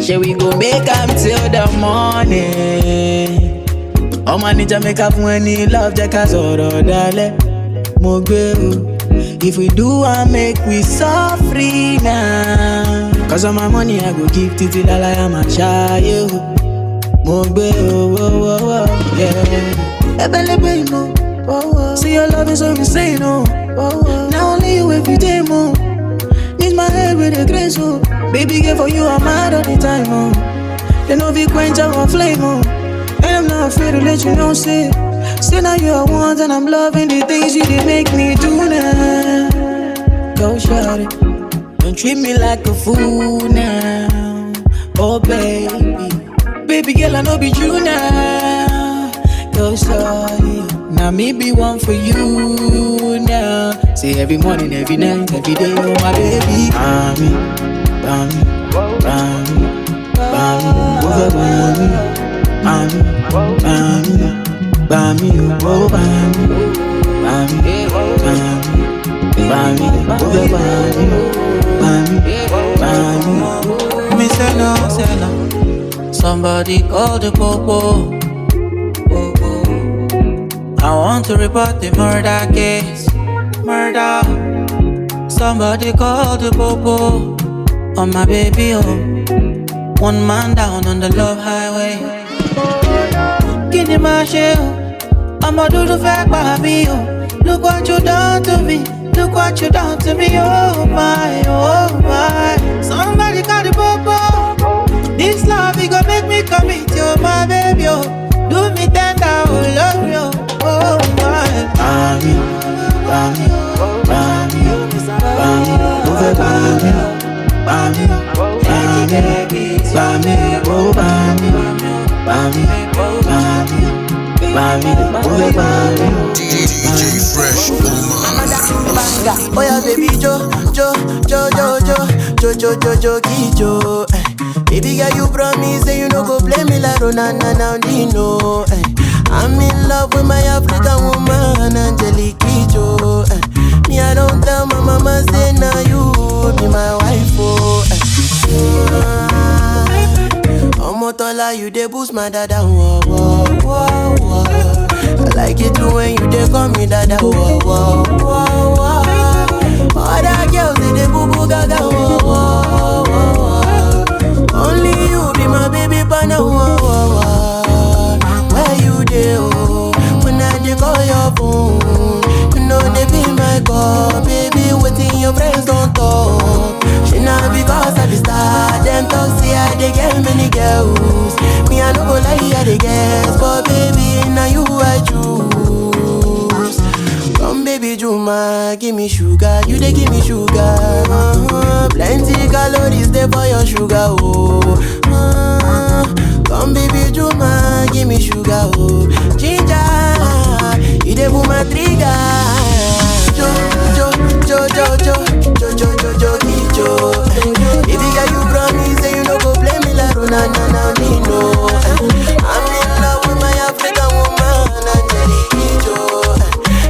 Speaker 3: Shall we go make up till the morning? Omah Naija make up when he love the casoro dale. Mogbe. If we do, I make we so free now. Cause of my money, I go give Titi Lala, I'm a child. Mogbe, yeah. Ebelebe, no. See your love is so insane, no. Now only you every day, mo. Need my head with a grace, oh. Baby, girl, for you, I'm mad all the time, oh. You know, if you quench our flame, oh. And I'm not afraid to let you know, say now you are one, and I'm loving the things you did make me do now. Go shawty, don't treat me like a fool now. Oh baby, baby girl, I know be true now. Go shawty, now me be one for you now. Say every morning, every night, every day, oh my baby. Bami, bami, bami, bami, over bami. Bami, bami, bami, oh bami, bami, bami, bami, bami, bami.
Speaker 4: Me say no. Somebody call the popo. I want to report the murder case. Murder. Somebody call the popo. Oh my baby, oh. One man down on the love highway. Give me my share, I'ma do the fact by me, oh. Look what you done to me. Look what you done to me, oh my, oh my. Somebody call the popo. This love, it gon' make me commit, oh my baby, oh. Do me tender, oh love you, oh my. Bami, bami, bami, bami, move it, bami, bami, bami, bami, oh bami, bami, bami, bami, move it, bami.
Speaker 1: DJ Fresh Oman.
Speaker 8: Oh yeah, baby Jo, Kijo. Baby girl, you promise that you no go play me like Ronana now Dino. I'm in love with my African woman, Angelique Kijo. Me, I don't tell my mama say now you be my wife, oh. Omotola, you dey boost my dada, whoa, whoa, whoa, whoa. I like it too when you dey call me dada, whoa, whoa, whoa, whoa. Other girls they dey boo boo gaga, whoa, whoa, whoa, whoa. Only you be my baby partner, whoa, whoa, whoa. Where you dey, oh? When I dey call your phone, you know they be my call, baby. Waiting your friends don't talk. She not because I be star, them talk say I dey get many girls. Me I no go lie, I dey guess, but baby now you I choose. Come baby Juma, give me sugar, you dey give me sugar. Plenty calories there for your sugar, oh. Come baby Juma, give me sugar, oh. Ginger, you dey pull my trigger. Jo, Kijo. Baby girl, you promise that you no go play me like Ronana now Dino. I'm in love with my African woman, Angelique Kijo.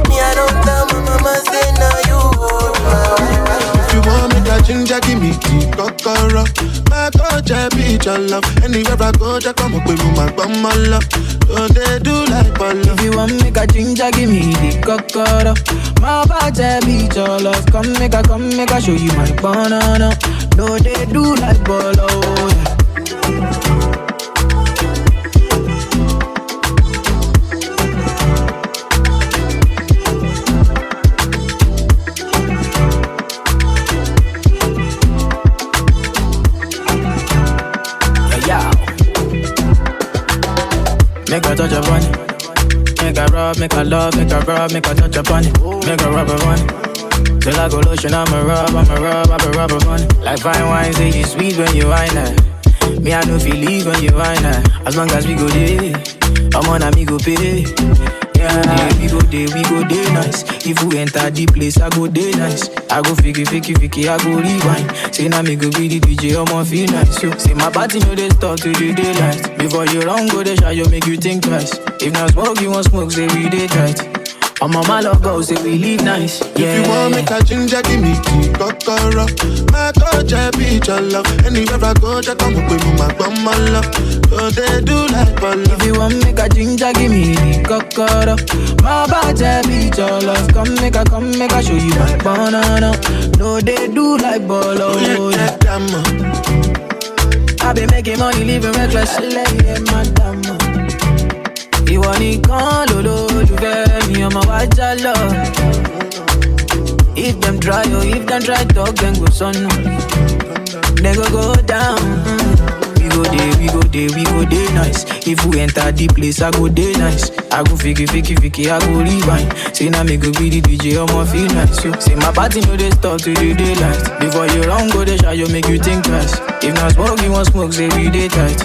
Speaker 8: Me, I don't tell my mama say now you hold my wife.
Speaker 14: If you want me to ginger, give me the kokoro. My coach, I be your love. Anywhere I go, just come up with my bum, my love. So they do like ball.
Speaker 4: If you want me to ginger, give me the kokoro. My body be your love. Come make a show you my banana. No, they do like bolo. Yeah. Make a touch upon it. Make a rub, make a love, make a rub, make a touch upon it. Make a rub upon it. Till I go lotion, I'ma rub upon it. Like fine wine, say you sweet when you wine her. Me, I know feel leave when you wine her. As long as we go there, I'm on a me go pay. Yeah, we go there nice. If we enter the place, I go there nice. I go fiki, I go rewind. Say now me go be the DJ, I'ma feel nice. So, say my party know they start to the daylight. Before you run, go they shy, you make you think twice. If not smoke, you want smoke, say we dey tight. I'm on my love go, say we live nice. Yeah.
Speaker 14: If you want me to ginger, give me the kokoro. My coach, I be your love. Anywhere I go, just come up with my bum, my love. So they do like ball.
Speaker 4: If you want me to ginger, give me the kokoro. My body be your love. Come make a show you my banana. No, they do like bolo. I been making money, living reckless. Madam. You want it gone, lolo, you fẹ́ me, I'm a watch a love. If them try, talk, then go son. They go down. We go there nice. If we enter the place, I go there nice. I go fiki, I go rewind. Say now me go be the DJ, I'ma feel nice. So, say my party know they stop to the daylight. Before you run, go they shy, you make you think twice. If not smoke, you want smoke, say we dey tight.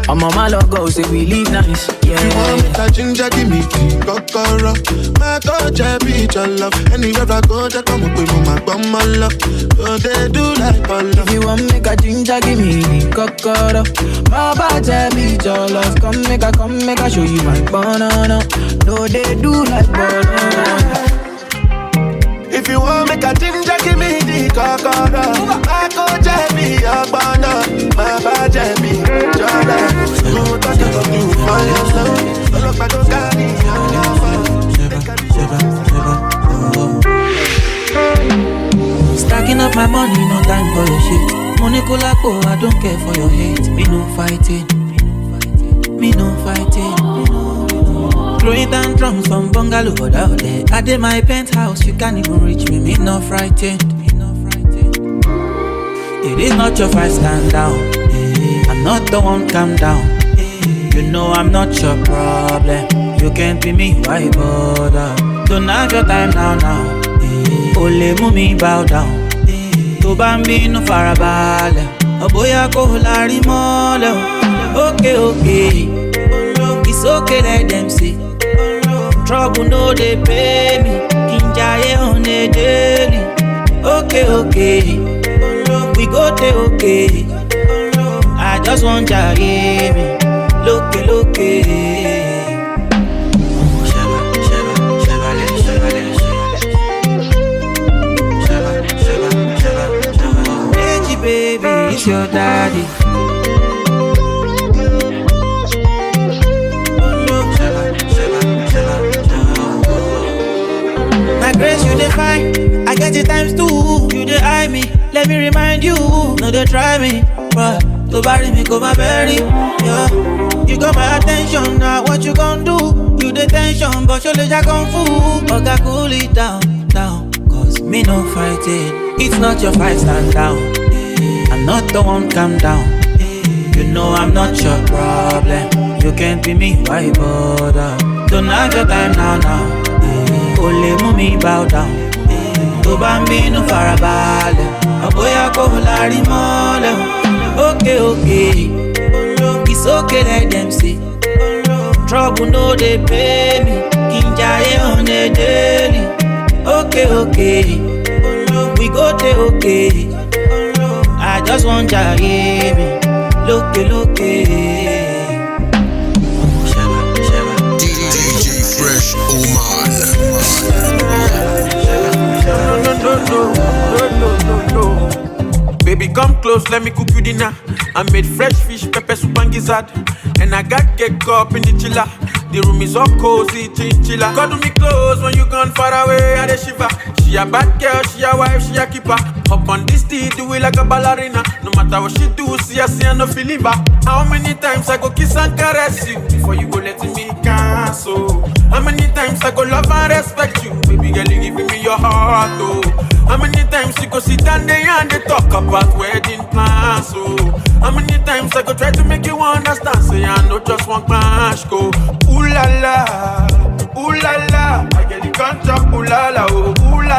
Speaker 4: I'm on my logo, say we live nice. Yeah.
Speaker 14: If you want me to ginger, give me the kokoro. My coach, I be your love. Anywhere I go, just come up with my bum, my love. So they do like ball.
Speaker 4: If you want me to ginger, give me the kokoro. My body be your love. Come make a show you my banana. No, they do like bolo.
Speaker 14: If you want me to ginger, give me the kokoro. My coach, I be your banana. My body be your love. No touch of you for your love. Look back on Gani.
Speaker 4: Stacking up my money, no time for your shit. Money kulapo, I don't care for your hate. Me no fighting. Me no fighting. Throwing down drums from bungalow out there. I did my penthouse, you can't even reach me. Me no frightened. It is not your fight, stand down. I'm not the one, calm down. You know I'm not your problem. You can't be me, why bother? Don't have your time now. Ole mumi bow down. To bambi no farabale. Oboya ko lari mole. Okay. It's okay, let them see. Trouble no they pay me. Kinjaye on a daily. Okay. We go there, okay. I just want ya hear me. Look. Baby, it's your daddy. My grace, you define. I get it times two. You dey eye me. Let me remind you. No, they try me. But to bury me, go my berry. Yeah. You got my attention. Now what you gon' do? You the tension, but your legs are kung fu. Okay, cool it down. Cause me no fighting. It's not your fight, stand down. I'm not the one, calm down. You know I'm not your problem. You can't be me, why bother? Don't have your time now. Ole mumi bow down. To bambi no farabale. Oboya ko lari mole. Okay. It's okay, let them see. Trouble no they pay me. Kinjaye on a daily. Okay. We go there, okay. I just want ya hear me. Look.
Speaker 1: DJ Fresh Oman.
Speaker 6: No. Baby, come close, let me cook you dinner. I made fresh fish, pepper soup and gizzard. And I got cake up in the chiller. The room is all cozy, chinchilla. Cuddle me close when you gone far away, I dey shiver. She a bad girl, she a wife, she a keeper. Hop on this tea, do it like a ballerina. No matter what she do, see I no feeling back. How many times I go kiss and caress you before you go let me cancel? How many times I go love and respect you? Baby girl, you giving me your heart, oh. How many times you go sit down there and they talk about wedding plans, oh. How many times I go try to make you understand? Say I know just one clash, go. Ooh la la, I get the contract, ooh la la, oh. Ooh la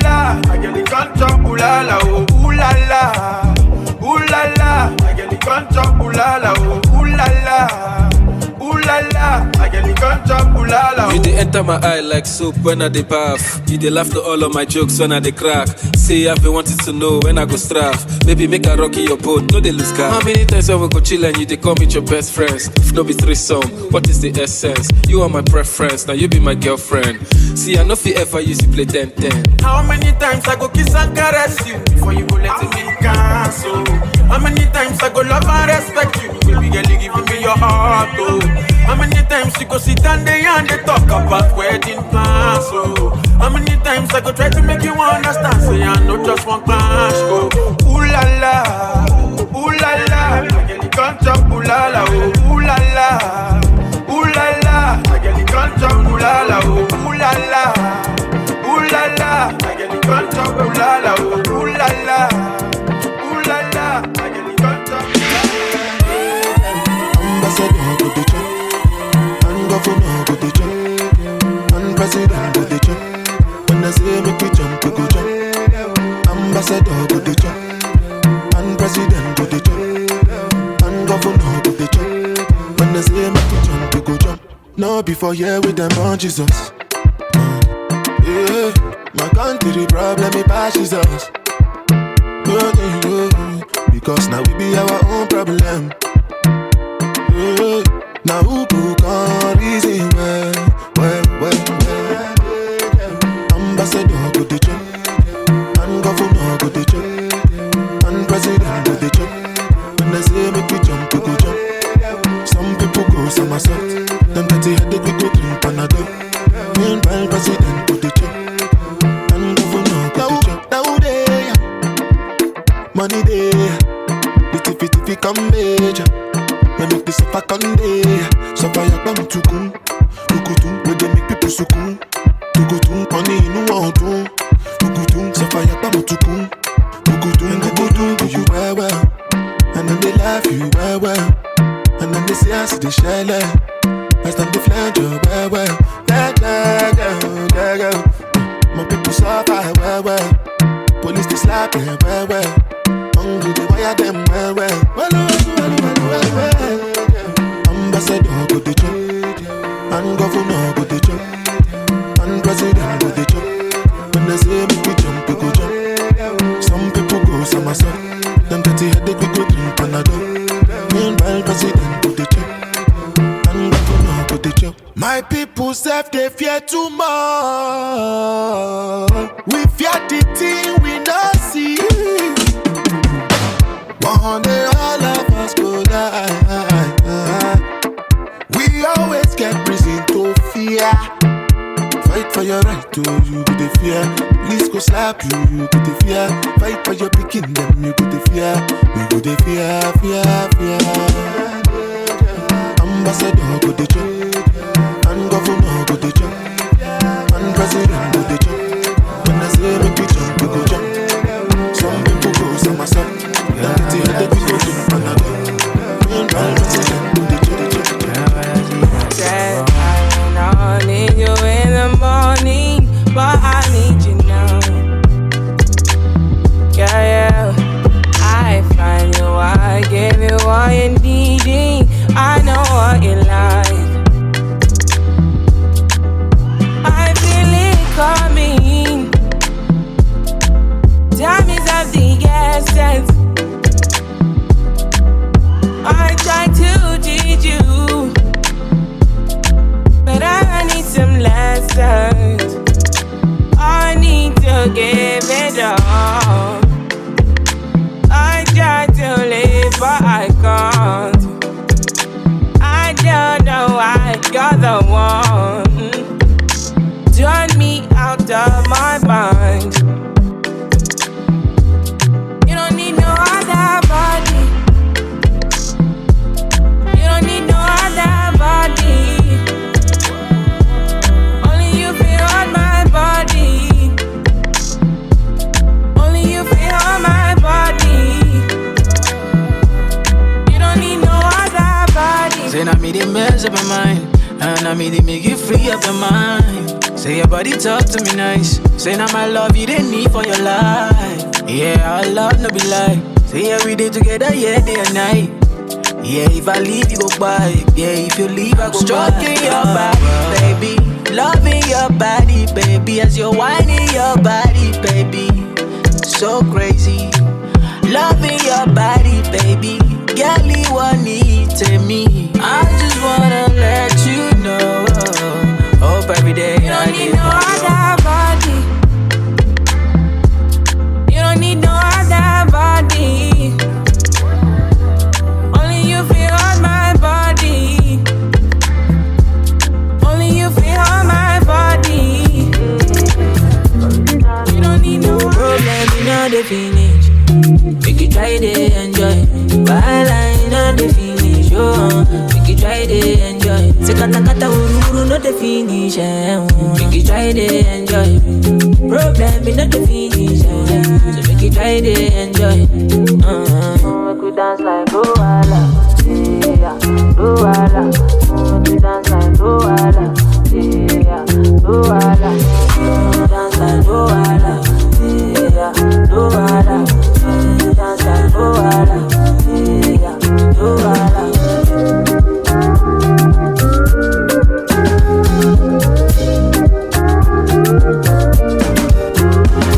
Speaker 6: la, I get the contract, ooh la la, oh. Ooh la la, I get the contract, ooh la la, oh. Ooh la la, I get the contract, ooh la la.
Speaker 7: You dey enter my eye like soap when I dey bath. You dey laugh to all of my jokes when I dey crack. Say I've been wanting to know when I go straff. Baby, make a rocky your boat, no dey lose car. How many times I will go chill and you dey call me your best friends? If no be threesome, what is the essence? You are my preference, now you be my girlfriend. See, I know if you ever use you play 10-10.
Speaker 6: How many times I go kiss and caress you before you go let me cancel? How many times I go love and respect you? Baby girl, you giving me your heart, oh. How many times you go sit down there and they talk about wedding plans, oh. How many times I go try to make you understand? Say I know just one clash, go. Ooh la la, I get the contract, ooh la la, oh. Ooh la la, I get the contract, ooh la la, oh. Ooh la la, I get the contract, ooh la la, oh. Ooh la la, I get the contract.
Speaker 14: Ambassador go the job, and governor go the job, and president go the job. When I say make we jump, we go jump. Ambassador go the job, and president go the job, and governor go the job. When I say make we jump, we go jump. No before here with them on Jesus. Yeah, my country problem it passes us. Because now we be our own problem. Now who can reason well. Ambassador go the job, and governor go the job, and president go the job. When I say make we jump, we go jump. Some people go somersault. Them dirty headache we go drink Panadol. Meanwhile president go the job, and governor go the job. Now they become major. We make this suffer Conde. Suffer ya bam tukun. Tukutum, where they make people sukun. Tukutum, money in one tune. Tukutum, suffer ya bam tukun. Tukutum, tukutum, do you well. And then they laugh you well. And then they say I see the shell. I stand the flange, well. Go. My people suffer well. Police they slap them well. Hungry they wire them well. Ambassador go the job, and governor go the job, and president go the job. When they say make we jump, we go jump. Some people go somersault. Them dirty headache we go drink Panadol. Meanwhile president go the job, and governor go the job. My people self they fear too much. We fear the thing we not see. One day all of us go die. We always get reason to fear. Fight for your right to you go the fear. Police go slap you, you go the fear. Fight for your picking them, you go the fear. We go the fear. Ambassador go the job, and governor go the job, and president go the job. When I say make we jump, we go jump. Some people go somersault.
Speaker 21: I need you in the morning, but I need you now. Yeah. I find you, I give you all you needing. I know what you like. I feel it coming. Time is of the essence. I try to teach you, but I need some lessons. I need to give it all. I try to live, but I can't. I don't know why you're the one. Turn me out of my mind. You don't need no other body. You don't need no other body. Only you feel on my body. Only you feel on my body. You don't need no other body.
Speaker 4: Say now me they mess up my mind, and now me they make you free up your mind. Say your body talk to me nice. Say now my love you didn't need for your life. Yeah, our love no be lie. Say every day together, yeah, day and night. Yeah, if I leave you go by. Yeah, if you leave I go stroking your body, baby. Loving your body, baby. As you're whining your body, baby. So crazy. Loving your body, baby. Girl, you want need to me. I just wanna let you know. Hope every day
Speaker 21: you don't need no other body. You don't need no other body. Only you feel on my body. Only you feel on my body. You don't need no
Speaker 3: problem, you know the finish. Make you try to enjoy. While I know the finish, make you try to enjoy. Sekata uru no the finish, make you try to enjoy. Problem is not the finish, so make you try to enjoy. Make we dance like Luala, yeah, Luala. Make we dance like Luala, yeah, Luala. Make we dance like Luala, yeah, Luala. Make we dance like Luala, yeah, Luala.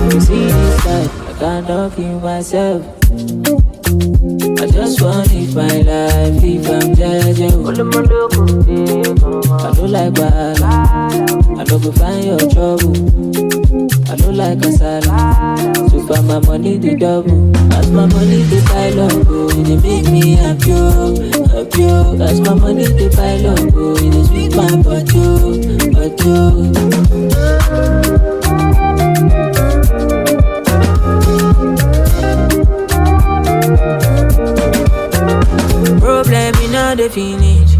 Speaker 3: You see this life, I cannot kill myself. I just want to live my life, if I'm judging. I don't like bad, I don't go find your trouble. I don't like a salad, so far my money the double. As my money the pile up, oh, it make me happy, happy. As my money the pile up, oh, it sweet my butt, the finish.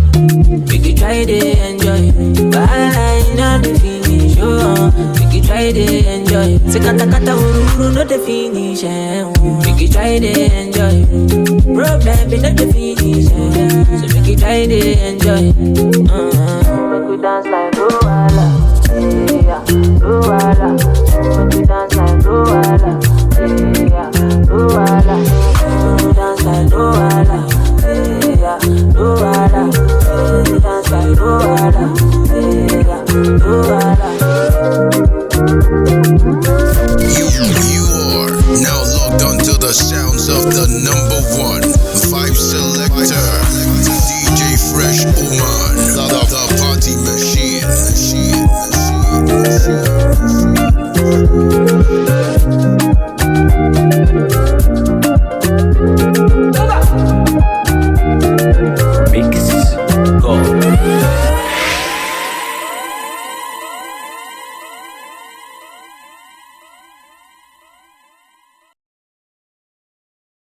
Speaker 3: Make you try to enjoy. Bye, not the finish. Oh, make you try to enjoy. Say kata kata uru not the finish. Make you try to enjoy. Problem be not the finish. So make you try to enjoy. Make you dance like Luala, yeah, Luala. Make you